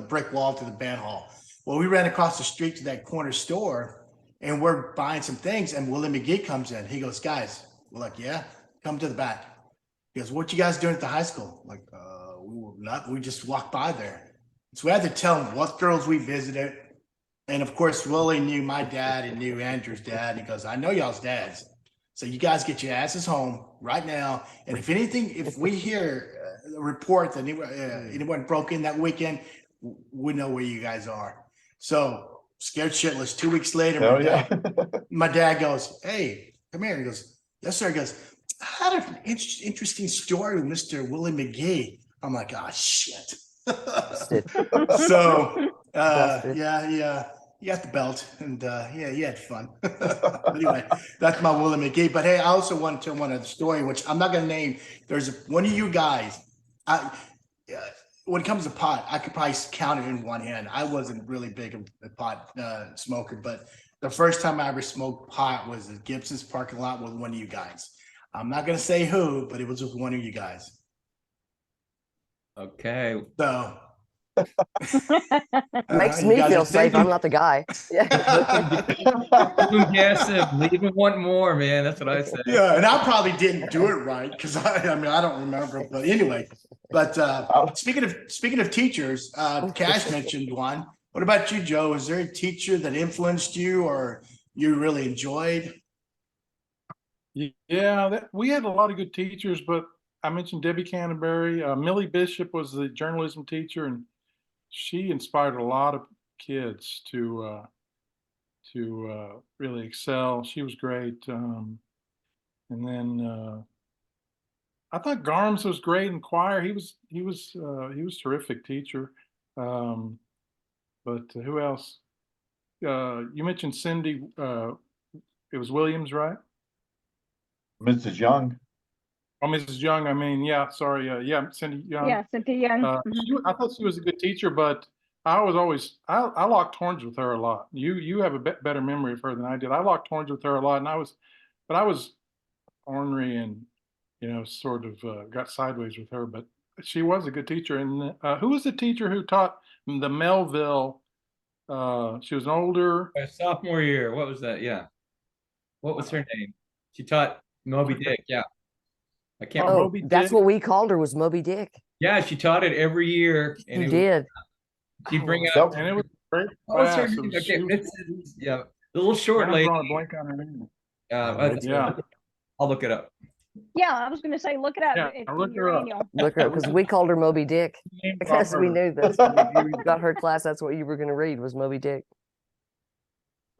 brick wall to the band hall. Well, we ran across the street to that corner store, and we're buying some things, and Willie McGee comes in. He goes, guys, we're like, yeah, come to the back. He goes, what you guys doing at the high school? Like, we just walked by there. So we had to tell him what girls we visited. And of course, Willie knew my dad and knew Andrew's dad. He goes, I know y'all's dads. So you guys get your asses home right now. And if we hear a report that anyone broke in that weekend, we know where you guys are. So scared shitless. 2 weeks later, my dad goes, hey, come here. He goes, yes, sir. He goes, I had an interesting story with Mr. Willie McGee. I'm like, oh, shit. So, he got the belt, and he had fun. Anyway, that's my Willie McGee. But hey, I also want to tell one other story, which I'm not going to name. There's one of you guys. When it comes to pot, I could probably count it in one hand. I wasn't really big of a pot smoker, but the first time I ever smoked pot was at Gibson's parking lot with one of you guys. I'm not going to say who, but it was with one of you guys. Okay. So makes me feel safe. I'm not the guy. Yeah. Leave him want more, man. That's what I say. Yeah, and I probably didn't do it right because I don't remember. But anyway, speaking of teachers, Cash mentioned one. What about you, Joe? Is there a teacher that influenced you or you really enjoyed? Yeah, we had a lot of good teachers, but I mentioned Debbie Canterbury. Millie Bishop was the journalism teacher, and she inspired a lot of kids to really excel. She was great. And then I thought Garms was great in choir. He was terrific teacher. But who else? You mentioned Cindy. It was Williams, right? Mrs. Young. Oh, Mrs. Young. I mean, yeah. Sorry. Cindy Young. Yeah, Cynthia Young. I thought she was a good teacher, but I locked horns with her a lot. You have a better memory of her than I did. I locked horns with her a lot, and I was ornery and sort of got sideways with her. But she was a good teacher. And who was the teacher who taught the Melville? She was an older sophomore year. What was that? Yeah. What was her name? She taught Moby Dick. Yeah. I can't remember. Oh, that's what we called her, was Moby Dick. Yeah, she taught it every year. And she did. She'd bring out. And it was great. What was her name? Okay, yeah, the little short lady. I'm drawing a blank on her name. Yeah. I'll look it up. Yeah, I was going to say, look it up. Yeah, It's look in her your up. annual. Look her up, because we called her Moby Dick. Because we knew this. You got her class, that's what you were going to read, was Moby Dick.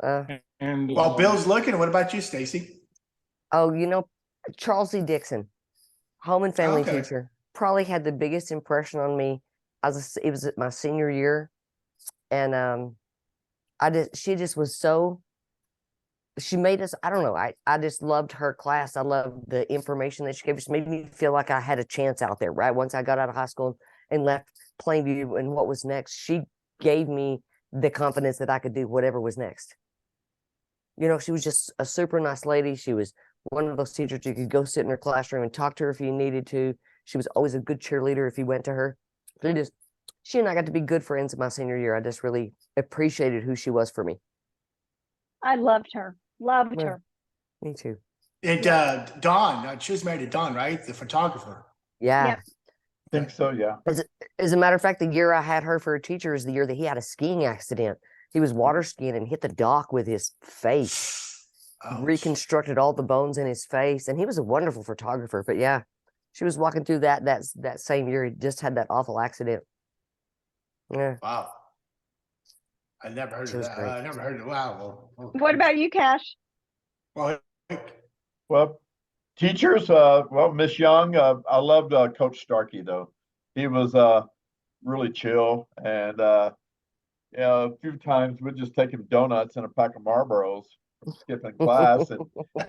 And While Bill's looking, what about you, Stacy? Oh, Charles E. Dixon, home and family Okay. teacher, probably had the biggest impression on me. It was my senior year, and she just was so. She made us. I don't know. I just loved her class. I loved the information that she gave us. Made me feel like I had a chance out there. Right, once I got out of high school and left Plainview, and what was next, she gave me the confidence that I could do whatever was next. She was just a super nice lady. She was one of those teachers you could go sit in her classroom and talk to her if you needed to. She was always a good cheerleader if you went to her. She and I got to be good friends in my senior year. I just really appreciated who she was for me. I loved her. Loved Yeah. her. Me too. And Dawn, she was married to Don, right? The photographer. Yeah. Yep. think so, yeah. As a matter of fact, the year I had her for a teacher is the year that he had a skiing accident. He was water skiing and hit the dock with his face, Ouch. reconstructed all the bones in his face. And he was a wonderful photographer. But yeah, she was walking through that same year. He just had that awful accident. Yeah. Wow. I never heard She of was that. great. I never heard of wow. Well, What about you, Cash? well, Well, teachers, Miss Young, I loved Coach Starkey though. He was really chill, and a few times we'd just take him donuts and a pack of Marlboros, skipping class,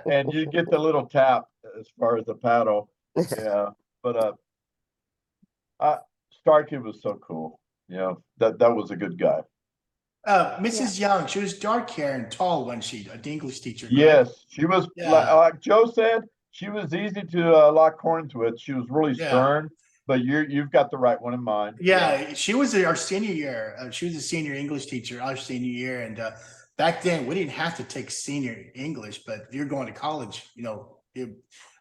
and you get the little tap as far as the paddle. Yeah, but Starkey was so cool. That was a good guy. Mrs. Young, she was dark hair and tall, wasn't she? The English teacher. Right? Yes, she was Yeah. like Joe said. She was easy to lock horns with. She was really Yeah. stern, but you've got the right one in mind. Yeah, she was our senior year. She was a senior English teacher our senior year, and back then we didn't have to take senior English, but if you're going to college,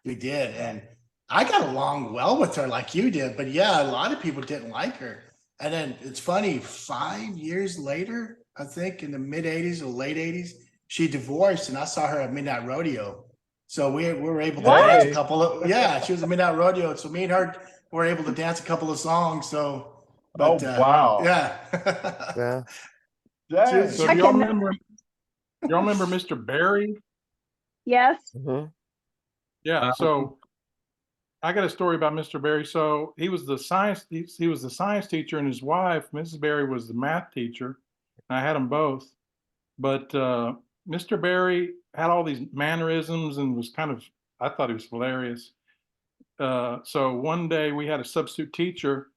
we did, and I got along well with her like you did. But yeah, a lot of people didn't like her, and then it's funny. 5 years later, I think in the mid '80s or late '80s, she divorced, and I saw her at Midnight Rodeo. So we were able to dance a couple of she was at Midnight Rodeo. So me and her were able to dance a couple of songs. So, but, wow. yeah. Yeah. Dang. So I do y'all can- remember Mr. Barry? Yes. Mhm. Yeah. So I got a story about Mr. Barry. So he was the science teacher, and his wife, Mrs. Barry, was the math teacher. And I had them both. But Mr. Barry had all these mannerisms and was I thought he was hilarious. So one day we had a substitute teacher,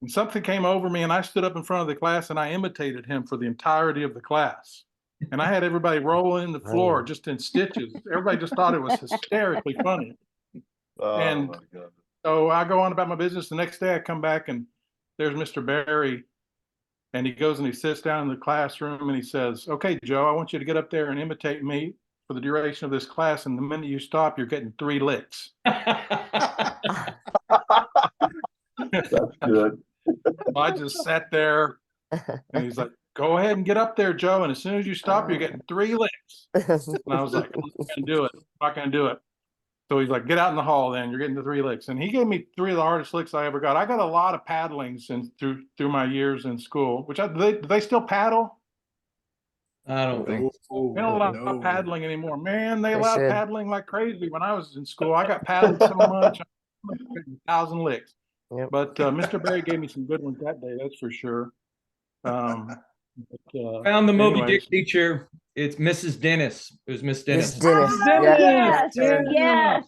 and something came over me, and I stood up in front of the class and I imitated him for the entirety of the class. And I had everybody rolling the floor just in stitches. Everybody just thought it was hysterically funny. Oh, And my God. so I go on about my business. The next day I come back and there's Mr. Barry, and he goes and he sits down in the classroom and he says, "Okay, Joe, I want you to get up there and imitate me for the duration of this class. And the minute you stop, you're getting 3 licks." That's good. I just sat there and he's like, "Go ahead and get up there, Joe. And as soon as you stop, you're getting 3 licks." And I was like, "I'm not going to do it. I'm not going to do it." So he's like, "Get out in the hall then. You're getting the 3 licks." And he gave me 3 of the hardest licks I ever got. I got a lot of paddlings through my years in school, do they still paddle? I don't think. They don't allow paddling anymore. Man, they They allowed should. paddling like crazy when I was in school. I got paddled so much, 1,000 licks. Yep. But Mr. Barry gave me some good ones that day, that's for sure. Found the Moby anyways. Dick teacher. It's Mrs. Dennis. It was Miss Dennis. Miss Dennis. Oh, Dennis. Yeah. yes. Yes.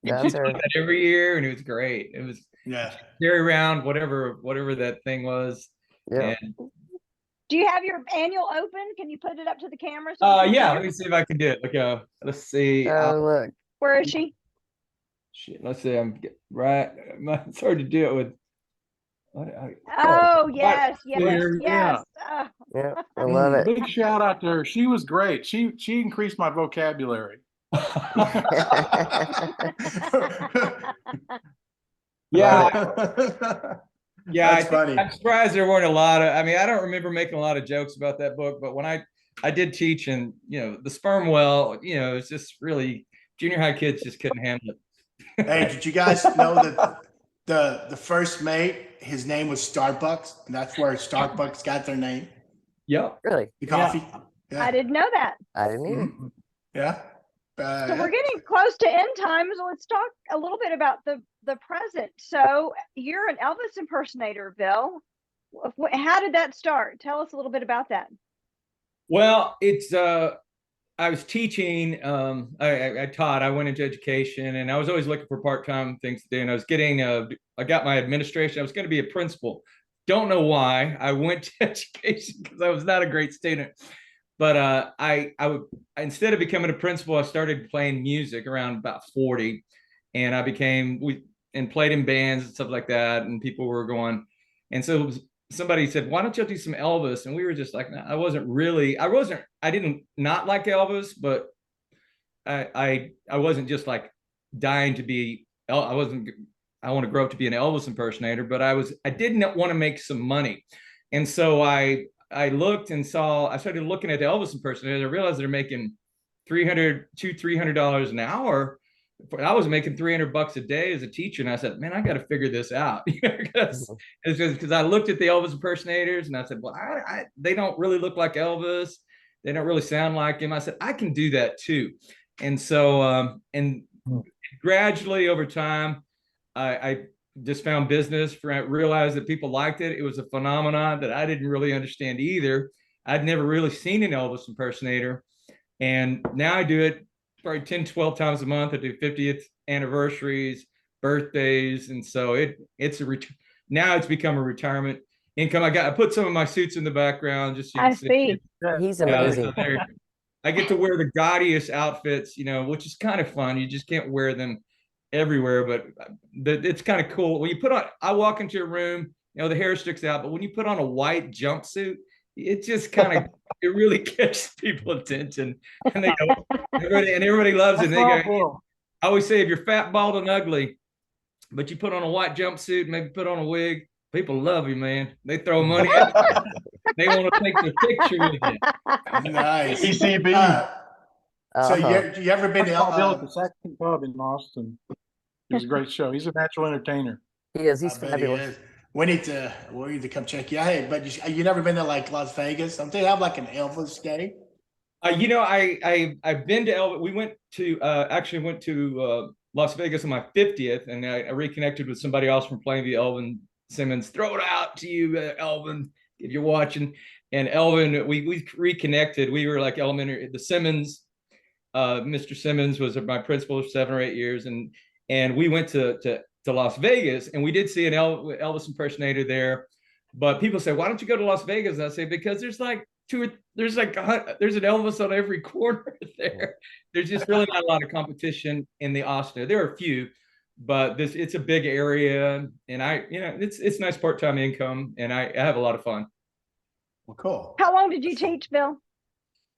And That's she her. did that every year, and it was great. It was Yeah. carry around whatever that thing was. Yeah. And Do you have your annual open? Can you put it up to the camera? so we can yeah, see let it? me see if I can do it. Like let's see. Oh, look. Where is she? Shit, let's see. Right. It's hard to do it with. Oh, yes, yes, Here, yes. Yeah. I love it. Big shout out to her. She was great. She increased my vocabulary. Yeah. Yeah, That's funny. I'm surprised there weren't a lot of. I mean, I don't remember making a lot of jokes about that book, but when I did teach, and the sperm well, it's just really junior high kids just couldn't handle it. Hey, did you guys know that the first mate, his name was Starbucks, and that's where Starbucks got their name? Yep. Really? The coffee. I didn't know that. I didn't either. Mhm. Yeah. So we're getting close to end times. Let's talk a little bit about the present. So you're an Elvis impersonator, Bill. How did that start? Tell us a little bit about that. Well, it's I was teaching. I taught. I went into education, and I was always looking for part-time things to do. And I was getting. I got my administration. I was going to be a principal. Don't know why I went to education, because I was not a great student. But I would, instead of becoming a principal, I started playing music around about 40, and I played in bands and stuff like that. And people were going, and so somebody said, "Why don't you do some Elvis?" And we were just like, "No, I didn't not like Elvis, but I wasn't just like dying to be, I wasn't I want to grow up to be an Elvis impersonator, but I didn't want to make some money. And so I looked and I started looking at the Elvis impersonators. I realized they're making $300 an hour. I was making $300 a day as a teacher. And I said, man, I got to figure this out. Because I looked at the Elvis impersonators and I said, well, they don't really look like Elvis. They don't really sound like him. I said, I can do that too. And so, and gradually over time, I just found business. I realized that people liked it. It was a phenomenon that I didn't really understand either. I'd never really seen an Elvis impersonator. And now I do it probably 10, 12 times a month. I do 50th anniversaries, birthdays. And so now it's become a retirement income. I put some of my suits in the background just so you can see. He's amazing. I get to wear the gaudiest outfits, which is kind of fun. You just can't wear them everywhere, but it's kind of cool. When you I walk into a room, the hair sticks out, but when you put on a white jumpsuit, it just kind of, it really catches people's attention, and everybody loves it. I always say, if you're fat, bald, and ugly, but you put on a white jumpsuit, maybe put on a wig, people love you, man. They throw money at you. They want to take the picture with you. Nice. ECB. So you ever been to Bill at the Second Pub in Austin? It was a great show. He's a natural entertainer. He is. He's fabulous. We need to come check you out. Hey, but you never been to like Las Vegas? Don't they have like an Elvis day? I've been to Elvis. We went to Las Vegas on my 50th, and I reconnected with somebody else from Plainview, Elvin Simmons. Throw it out to you, Elvin, if you're watching. And Elvin, we reconnected. We were like elementary. The Simmons, Mr. Simmons was my principal for 7 or 8 years, and we went to Las Vegas, and we did see an Elvis impersonator there. But people say, why don't you go to Las Vegas? And I say, because there's an Elvis on every corner there. There's just really not a lot of competition in the Austin. There are a few, but it's a big area, and it's nice part-time income, and I have a lot of fun. Well, cool. How long did you teach, Bill?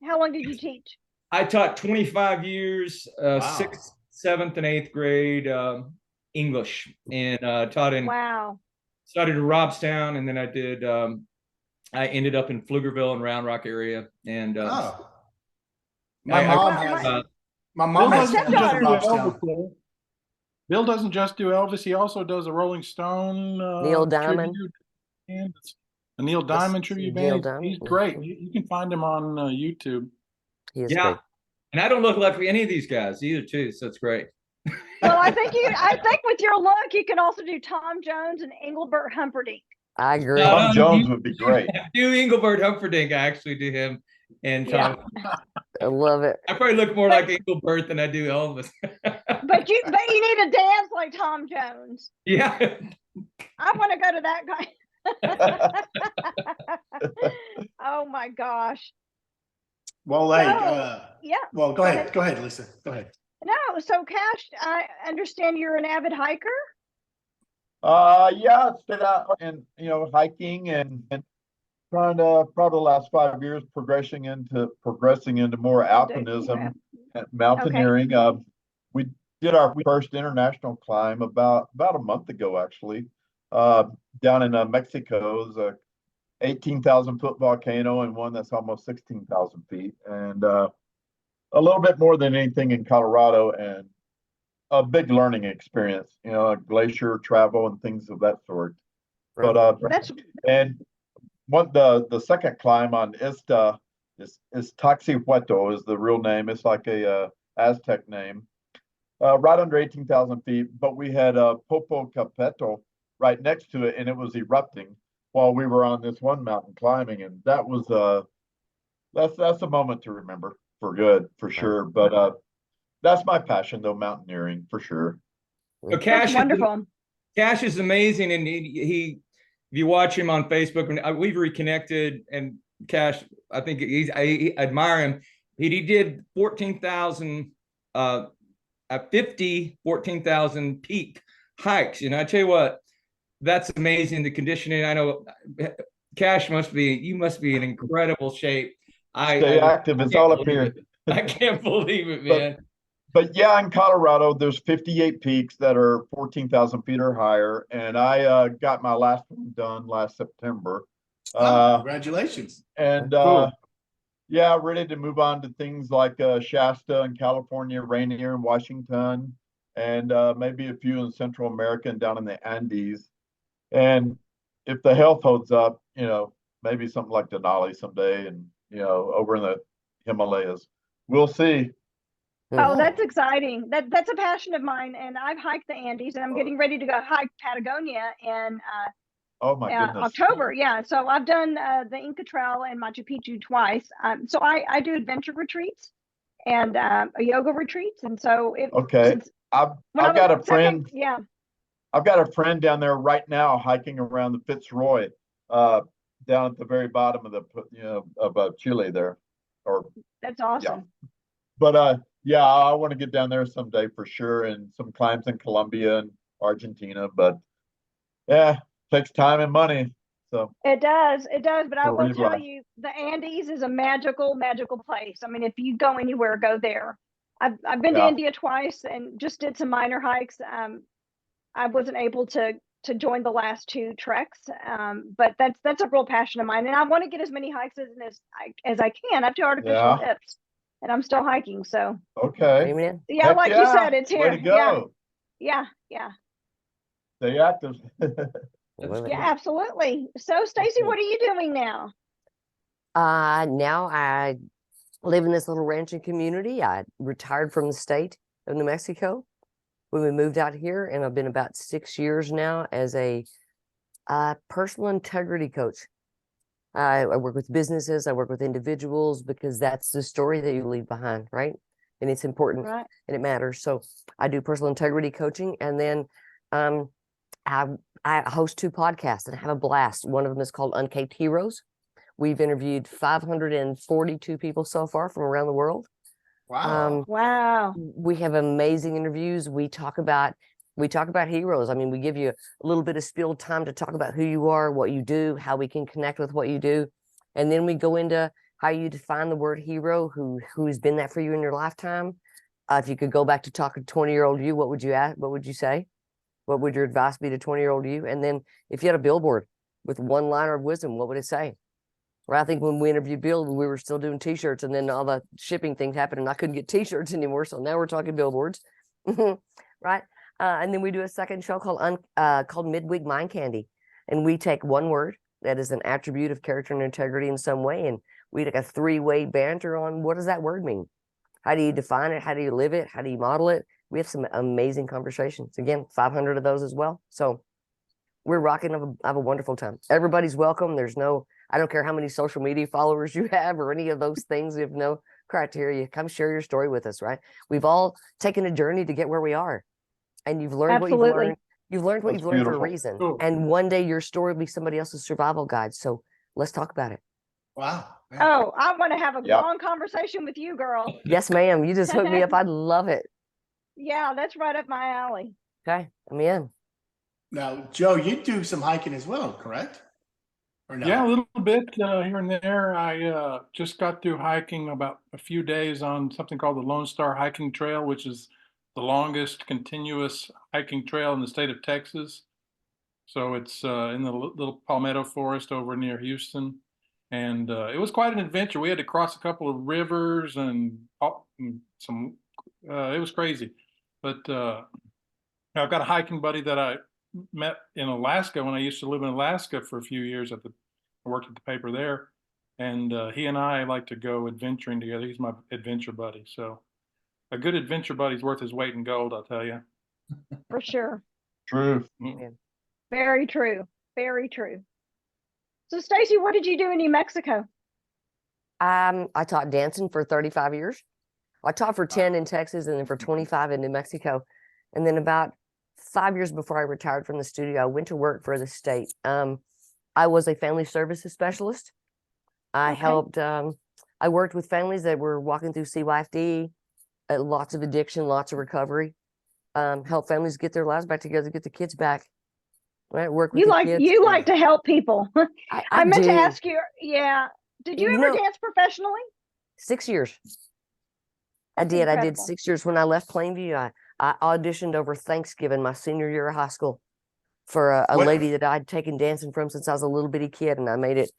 How long did you teach? I taught 25 years, Wow. 6th, 7th, and 8th grade English, and taught in. Wow. Started in Robstown, and then I ended up in Pflugerville and Round Rock area. And my mom has Elvis. Bill doesn't just do Elvis. He also does a Rolling Stone. Neil Diamond. A Neil Diamond tribute band. He's great. You can find him on YouTube. He is great. And I don't look like any of these guys either, too. So it's great. Well, I think with your look, you can also do Tom Jones and Engelbert Humperdinck. I agree. Tom Jones would be great. Do Engelbert Humperdinck. I actually do him and Tom. Yeah. I love it. I probably look more like Engelbert than I do Elvis. But you need to dance like Tom Jones. Yeah. I want to go to that guy. Oh my gosh. Well, yeah. Well, go ahead. Go ahead, Lisa. Go ahead. No, so Cash, I understand you're an avid hiker. Yeah, it's been out and hiking and trying to probably the last 5 years progressing into more alpinism and mountaineering. Okay. We did our first international climb about a month ago, actually, down in Mexico. It was a 18,000 foot volcano and one that's almost 16,000 feet, and a little bit more than anything in Colorado, and a big learning experience, glacier travel and things of that sort. Right. But the second climb on Ista is Taxihueto is the real name. It's like a Aztec name, right under 18,000 feet. But we had Popocatépetl right next to it, and it was erupting while we were on this one mountain climbing, and that was that's a moment to remember. For good, for sure. But that's my passion, though, mountaineering, for sure. So Cash, wonderful. Cash is amazing, and he if you watch him on Facebook, and we've reconnected. And Cash, I think I admire him. He did 14,000 peak hikes. I tell you what, that's amazing. The conditioning. I know Cash you must be in incredible shape. Stay active. It's all up here. I can't believe it, man. But yeah, in Colorado, there's 58 peaks that are 14,000 feet or higher, and I got my last one done last September. Oh, congratulations. And Cool. yeah, ready to move on to things like Shasta in California, Rainier in Washington, and maybe a few in Central America and down in the Andes. And if the health holds up, maybe something like Denali someday, and over in the Himalayas. We'll see. Oh, that's exciting. That's a passion of mine, and I've hiked the Andes, and I'm getting ready to go hike Patagonia in Oh my goodness. October. Yeah, so I've done the Inca Trail and Machu Picchu twice. So I do adventure retreats and yoga retreats, and so Okay. I've got a friend. Yeah. I've got a friend down there right now hiking around the Fitzroy, down at the very bottom of of Chile there, or That's awesome. yeah. But yeah, I want to get down there someday for sure, and some climbs in Colombia and Argentina. But yeah, takes time and money. So It does, but I will tell life. you, the Andes is a magical, magical place. I mean, if you go anywhere, go there. I've been to Yeah. India twice and just did some minor hikes. I wasn't able to join the last two treks, but that's a real passion of mine, and I want to get as many hikes as I can. I have two artificial Yeah. hips, and I'm still hiking. So Okay. Amen. yeah, Heck like you yeah. said, it's here. Way to go. Yeah. Stay active. Love it. Yeah, absolutely. So Stacy, what are you doing now? Now I live in this little ranching community. I retired from the state of New Mexico when we moved out here, and I've been about 6 years now as a personal integrity coach. I work with businesses, I work with individuals, because that's the story that you leave behind, right? And it's important, Right. and it matters. So I do personal integrity coaching, and then I host 2 podcasts and I have a blast. One of them is called Uncaped Heroes. We've interviewed 542 people so far from around the world. Wow. Wow. We have amazing interviews. We talk about heroes. I mean, we give you a little bit of spilled time to talk about who you are, what you do, how we can connect with what you do. And then we go into how you define the word hero, who's been that for you in your lifetime. If you could go back to talk to 20-year-old you, what would you ask? What would you say? What would your advice be to 20-year-old you? And then if you had a billboard with one liner of wisdom, what would it say? Well, I think when we interviewed Bill, we were still doing T-shirts, and then all the shipping things happened, and I couldn't get T-shirts anymore. So now we're talking billboards, right? And then we do a second show called Midweek Mind Candy, and we take one word that is an attribute of character and integrity in some way, and we take a 3-way banter on what does that word mean? How do you define it? How do you live it? How do you model it? We have some amazing conversations. Again, 500 of those as well. So we're rocking. I have a wonderful time. Everybody's welcome. I don't care how many social media followers you have or any of those things. You have no criteria. Come share your story with us, right? We've all taken a journey to get where we are. And you've learned what you've learned. You've learned what That's you've learned for a beautiful. reason. Cool. And one day your story will be somebody else's survival guide. So let's talk about it. Wow. Oh, I want to have a Yep. long conversation with you, girl. Yes, ma'am. You just hooked me up. I'd love it. Yeah, that's right up my alley. Okay, I'm in. Now, Joe, you do some hiking as well, correct? Or no? Yeah, a little bit here and there. I just got through hiking about a few days on something called the Lone Star Hiking Trail, which is the longest continuous hiking trail in the state of Texas. So it's in the little palmetto forest over near Houston. And it was quite an adventure. We had to cross a couple of rivers and some, it was crazy. But I've got a hiking buddy that I met in Alaska when I used to live in Alaska for a few years. I worked at the paper there, and he and I like to go adventuring together. He's my adventure buddy. So a good adventure buddy's worth his weight in gold, I'll tell you. For sure. True. Very true. Very true. So Stacy, what did you do in New Mexico? I taught dancing for 35 years. I taught for 10 in Texas and then for 25 in New Mexico. And then about 5 years before I retired from the studio, I went to work for the state. I was a family services specialist. I helped, I worked with families that were walking through CYFD, lots of addiction, lots of recovery, help families get their lives back together, get the kids back. Right, work with You the like kids. you like to help people. I meant to do. ask you, yeah. Did you ever dance professionally? 6 years. I That's did. I did incredible. 6 years. When I left Plainview, I auditioned over Thanksgiving, my senior year of high school, for a What- lady that I'd taken dancing from since I was a little bitty kid, and I made it.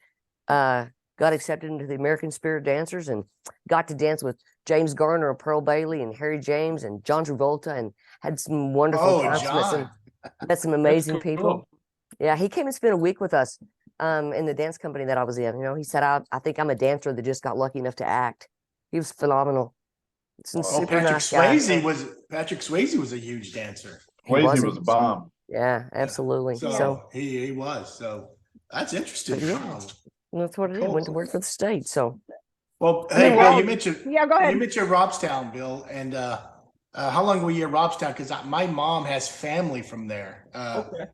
Got accepted into the American Spirit Dancers and got to dance with James Garner and Pearl Bailey and Harry James and John Travolta, and had some wonderful Oh, times. John. Met some That's amazing cool. people. Yeah, he came and spent a week with us in the dance company that I was in. You know, he said, I think I'm a dancer that just got lucky enough to act. He was phenomenal. Some Oh, Oh, super Patrick nice guy. Patrick Swayze was a huge dancer. He Swayze wasn't. was a bomb. Yeah, absolutely. So, So he was. So that's interesting. But yeah. Wow. that's what it is. Went to work for the state. So Well, I mean, hey, Bill, how- you mentioned Yeah, go you ahead. mentioned Robstown, Bill, and how long were you at Robstown? Because my mom has family from there. Okay.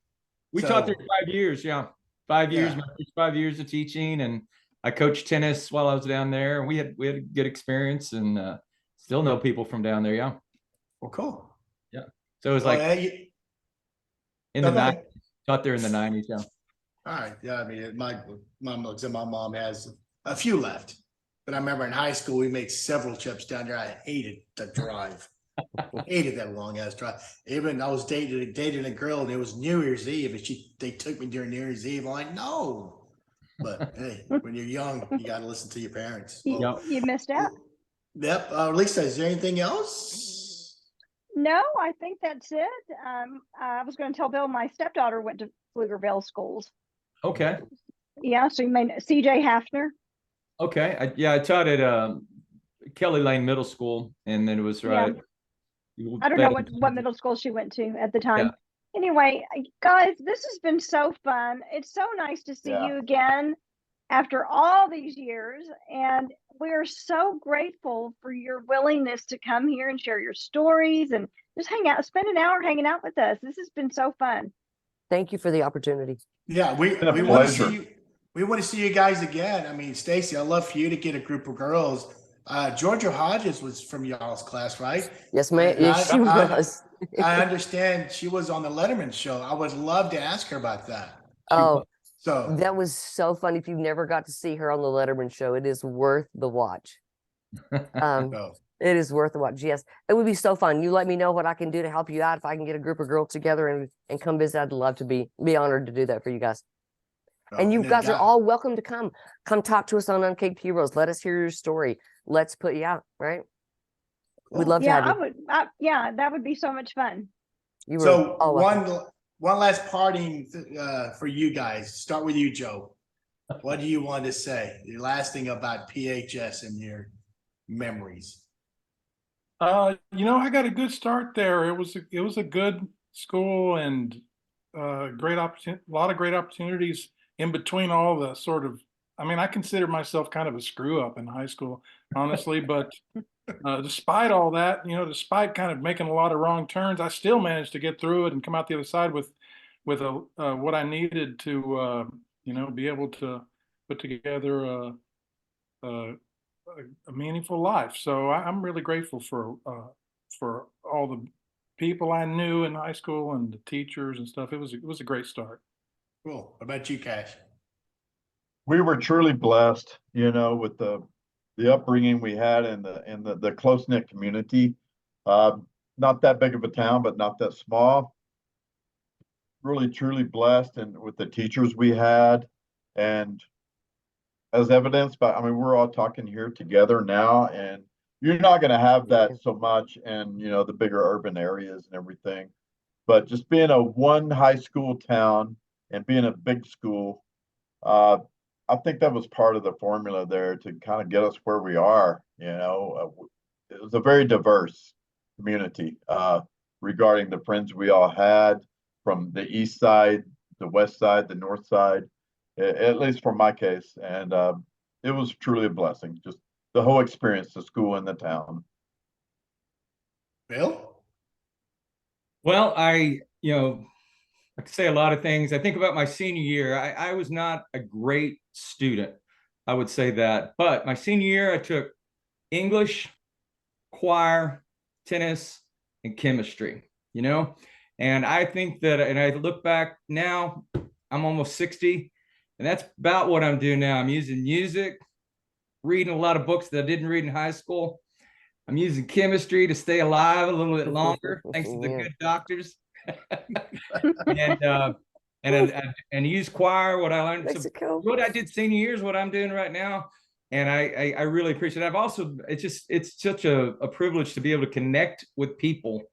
We So- taught there 5 years. Yeah. 5 years, Yeah. my first 5 years of teaching. And I coached tennis while I was down there. We had a good experience and still know people from down there. Yeah. Well, cool. So it was Well, like hey, in no, the go ahead. 90s, taught there in the 90s. Yeah. All right. Yeah, I mean, my mom has a few left, but I remember in high school we made several trips down there. I hated the drive. Hated that long ass drive. Even I was dating a girl, and it was New Year's Eve, and they took me during New Year's Eve. I'm like, no. But hey, when you're young, you got to listen to your parents. You, Well, you missed out. Yep. Lisa, is there anything else? No, I think that's it. I was going to tell Bill my stepdaughter went to Pflugerville schools. Okay. Yeah, so you may know CJ Hafner. Okay. I taught at Kelly Lane Middle School, and then it was Yeah. right. I don't know what middle school she went to at the time. Yeah. Anyway, guys, this has been so fun. It's so nice to see Yeah. you again after all these years. And we're so grateful for your willingness to come here and share your stories and just hang out, spend an hour hanging out with us. This has been so fun. thank you for the opportunity. Yeah, we Been a want to pleasure. see you. We want to see you guys again. I mean, Stacy, I'd love for you to get a group of girls. Georgia Hodges was from y'all's class, right? Yes, ma'am. And Yes, she was. I understand she was on the Letterman show. I would love to ask her about that. Oh, So that was so funny. If you've never got to see her on the Letterman show, it is worth the watch. so, It is worth the watch. Yes, it would be so fun. You let me know what I can do to help you out. If I can get a group of girls together and come visit, I'd love to be honored to do that for you guys. And you then, guys are yeah. all welcome to come talk to us on Uncaped Heroes. Let us hear your story. Let's put you out, right? We'd love to Yeah, have you. yeah, that would be so much fun. You were So all welcome. one last parting for you guys. Start with you, Joe. What do you want to say? Your last thing about PHS and your memories. I got a good start there. It was a good school and great opportunity, a lot of great opportunities in between all the sort of. I mean, I consider myself kind of a screw up in high school, honestly, but despite all that, despite kind of making a lot of wrong turns, I still managed to get through it and come out the other side with what I needed to be able to put together a meaningful life. So I'm really grateful for all the people I knew in high school and the teachers and stuff. It was a great start. Cool. What about you, Cash? We were truly blessed, with the upbringing we had and the close-knit community. Not that big of a town, but not that small. Really, truly blessed, and with the teachers we had, and as evidenced by, I mean, we're all talking here together now, and you're not going to have that so much in, the bigger urban areas and everything. But just being a one high school town and being a big school, I think that was part of the formula there to kind of get us where we are. It was a very diverse community regarding the friends we all had from the east side, the west side, the north side, at least for my case. And it was truly a blessing, just the whole experience, the school and the town. Bill? Well, I could say a lot of things. I think about my senior year. I was not a great student, I would say that. But my senior year, I took English, choir, tennis, and chemistry, And I think that, and I look back now, I'm almost 60, and that's about what I'm doing now. I'm using music, reading a lot of books that I didn't read in high school. I'm using chemistry to stay alive a little bit longer, thanks to the Yeah. good doctors. and and use choir, what I learned. So what I did senior year is what I'm doing right now. And I really appreciate it. I've also, it's such a privilege to be able to connect with people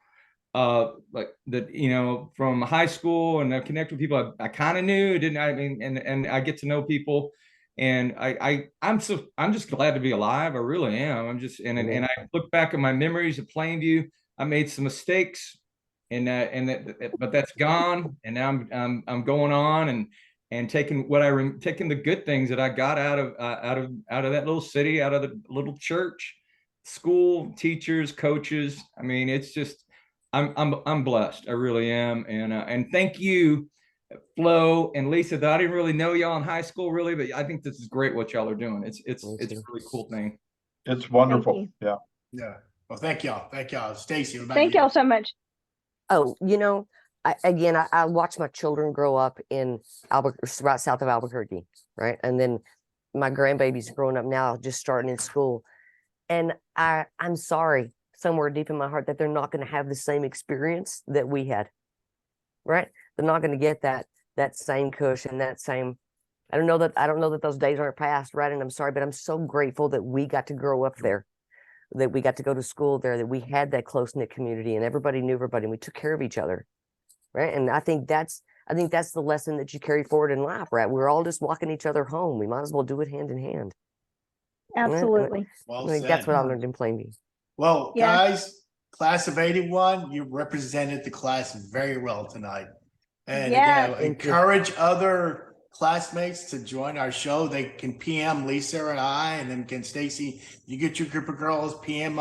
like that, you know, from high school, and I connect with people I kind of knew, didn't I mean, and I get to know people, and I'm just glad to be alive. I really am. I'm just, and I look back at my memories of Plainview. I made some mistakes, but that's gone, and now I'm going on and taking taking the good things that I got out of that little city, out of the little church, school, teachers, coaches. I mean, it's just, I'm blessed. I really am. And thank you, Flo and Lisa. That I didn't really know y'all in high school, really, but I think this is great what y'all are doing. It's a really cool thing. It's wonderful. Yeah. Yeah. Well, thank y'all. Thank y'all. Stacy, what about Thank you? y'all so much. Oh, you know, I watched my children grow up in right south of Albuquerque, right? And then my grandbabies are growing up now, just starting in school. And I'm sorry, somewhere deep in my heart, that they're not going to have the same experience that we had, right? They're not going to get that same cushion, that same. I don't know that those days aren't past, right? And I'm sorry, but I'm so grateful that we got to grow up there, that we got to go to school there, that we had that close knit community, and everybody knew everybody, and we took care of each other, right? And I think that's the lesson that you carry forward in life, right? We're all just walking each other home. We might as well do it hand in hand. Absolutely. Well I think said. that's what I learned in Plainview. Well, Yeah. guys, class of 81, you represented the class very well tonight. And Yes. again, encourage other classmates to join our show. They can PM Lisa and I, and then can Stacy, you get your group of girls, PM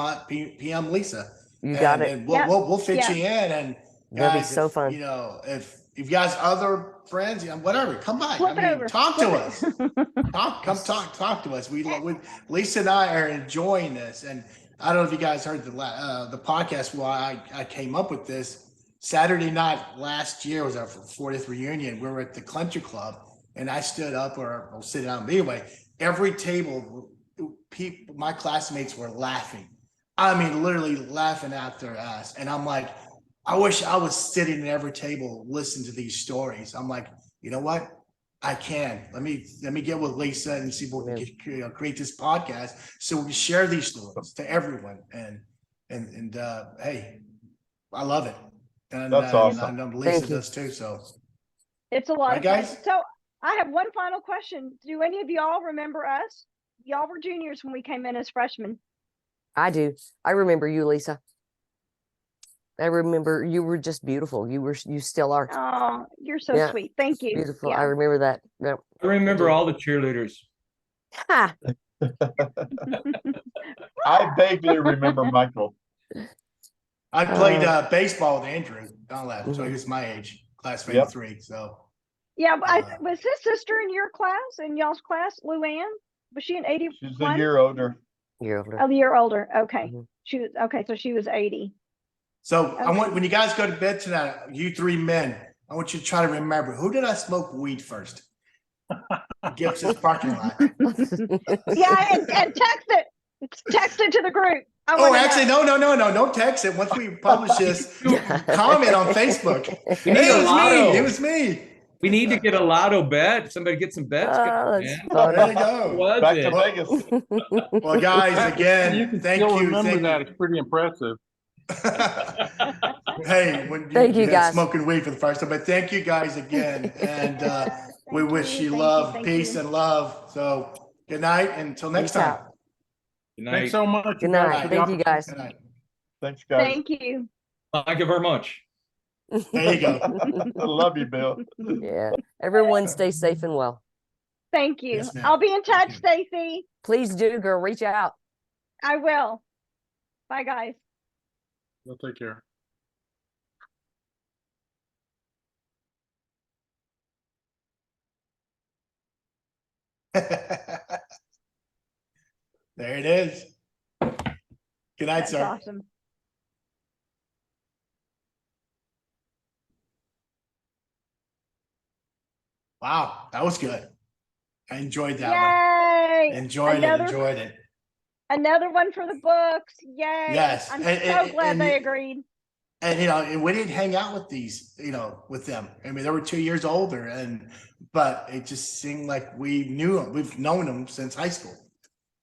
Lisa. You got it. And we'll fit you in. And That'd be guys, so fun. you know, if you guys other friends, you know, whatever, come by. Flip it over. Talk Flip to it. us. Talk to us. We Lisa and I are enjoying this, and I don't know if you guys heard the podcast why I came up with this. Saturday night last year was our 40th reunion. We were at the Country Club, and I stood up, or I'll sit down. But anyway, every table, my classmates were laughing. I mean, literally laughing out their ass. And I'm like, I wish I was sitting at every table listening to these stories. I'm like, you know what? I can. Let me get with Lisa and see if we can create this podcast so we can share these stories to everyone. And hey, I love it. And that's awesome. And Lisa does too. So it's a lot of fun. Guys? So I have one final question. Do any of y'all remember us? Y'all were juniors when we came in as freshmen. I do. I remember you, Lisa. I remember you were just beautiful. You still are. Oh, you're so sweet. Thank you. Beautiful. Yeah. I remember that. Yep. I remember all the cheerleaders. Ha! I vaguely remember Michael. I played baseball with Andrew Dunlap, so he was my age, class of 83. So yeah, but was his sister in your class, in y'all's class, Luann? Was she an 80? She's a year older. Year older. Oh, a year older. Okay. Mm-hmm. She was okay, so she was 80. So I want, when you guys go to bed tonight, you three men, I want you to try to remember, who did I smoke weed first? Gibson's parking lot. Yeah, and text it. Text it to the group. Oh, actually, no. Don't text it. Once we publish this, comment on Facebook. It was me. We need to get a lotto bet. Somebody get some bets. Oh, There you go. Back to Vegas. Well, guys, again, thank you. Remember that. It's pretty impressive. Hey, when thank you guys. Smoking weed for the first time, but thank you guys again, and we wish you love, peace, and love. So good night until next time. Good night. Thanks so much. Good night. Thank you guys. Good night. Thanks, guys. Thank you. Thank you very much. There you go. I love you, Bill. Yeah. Everyone stay safe and well. Thank you. Yes, ma'am. I'll be in touch, Thank Stacy. Please do, girl. Reach out. I will. Bye, guys. We'll take care. There it is. Good night, That's sir. awesome. Wow, that was good. I enjoyed that Yay! one. Enjoyed it. Another one for the books. Yay. Yes, I'm and- so and- glad and they you- agreed. And and we didn't hang out with these, with them. I mean, they were 2 years older, but it just seemed like we knew them. We've known them since high school.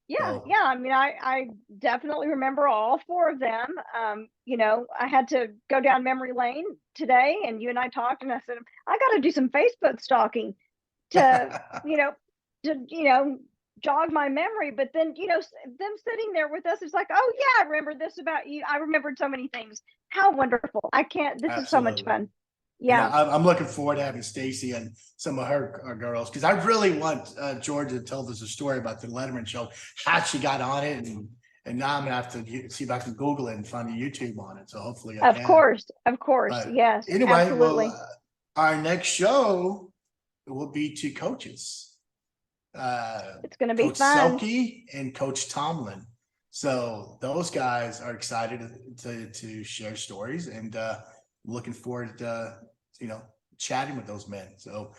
Yeah, So- yeah. I mean, I definitely remember all four of them. I had to go down memory lane today, and you and I talked, and I said, I got to do some Facebook stalking to jog my memory. But then, them sitting there with us, it's like, oh yeah, I remember this about you. I remembered so many things. How wonderful. This is so much Absolutely. fun. Yeah, Yeah. I'm looking forward to having Stacy and some of her girls, because I really want Georgia to tell us a story about the Letterman show, how she got on it, and now I'm gonna have to see if I can Google it and find a YouTube on it. So hopefully I Of can. course. But Yes. Anyway, Absolutely. well, our next show will be two coaches. It's going to be Coach fun. Selke and Coach Tomlin. So those guys are excited to share stories, and looking forward to chatting with those men. So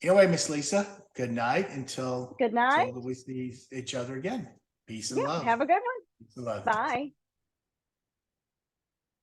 anyway, Miss Lisa, good night until Good night. we see each other again. Peace and Yeah. love. Have a good one. Peace and love. Bye.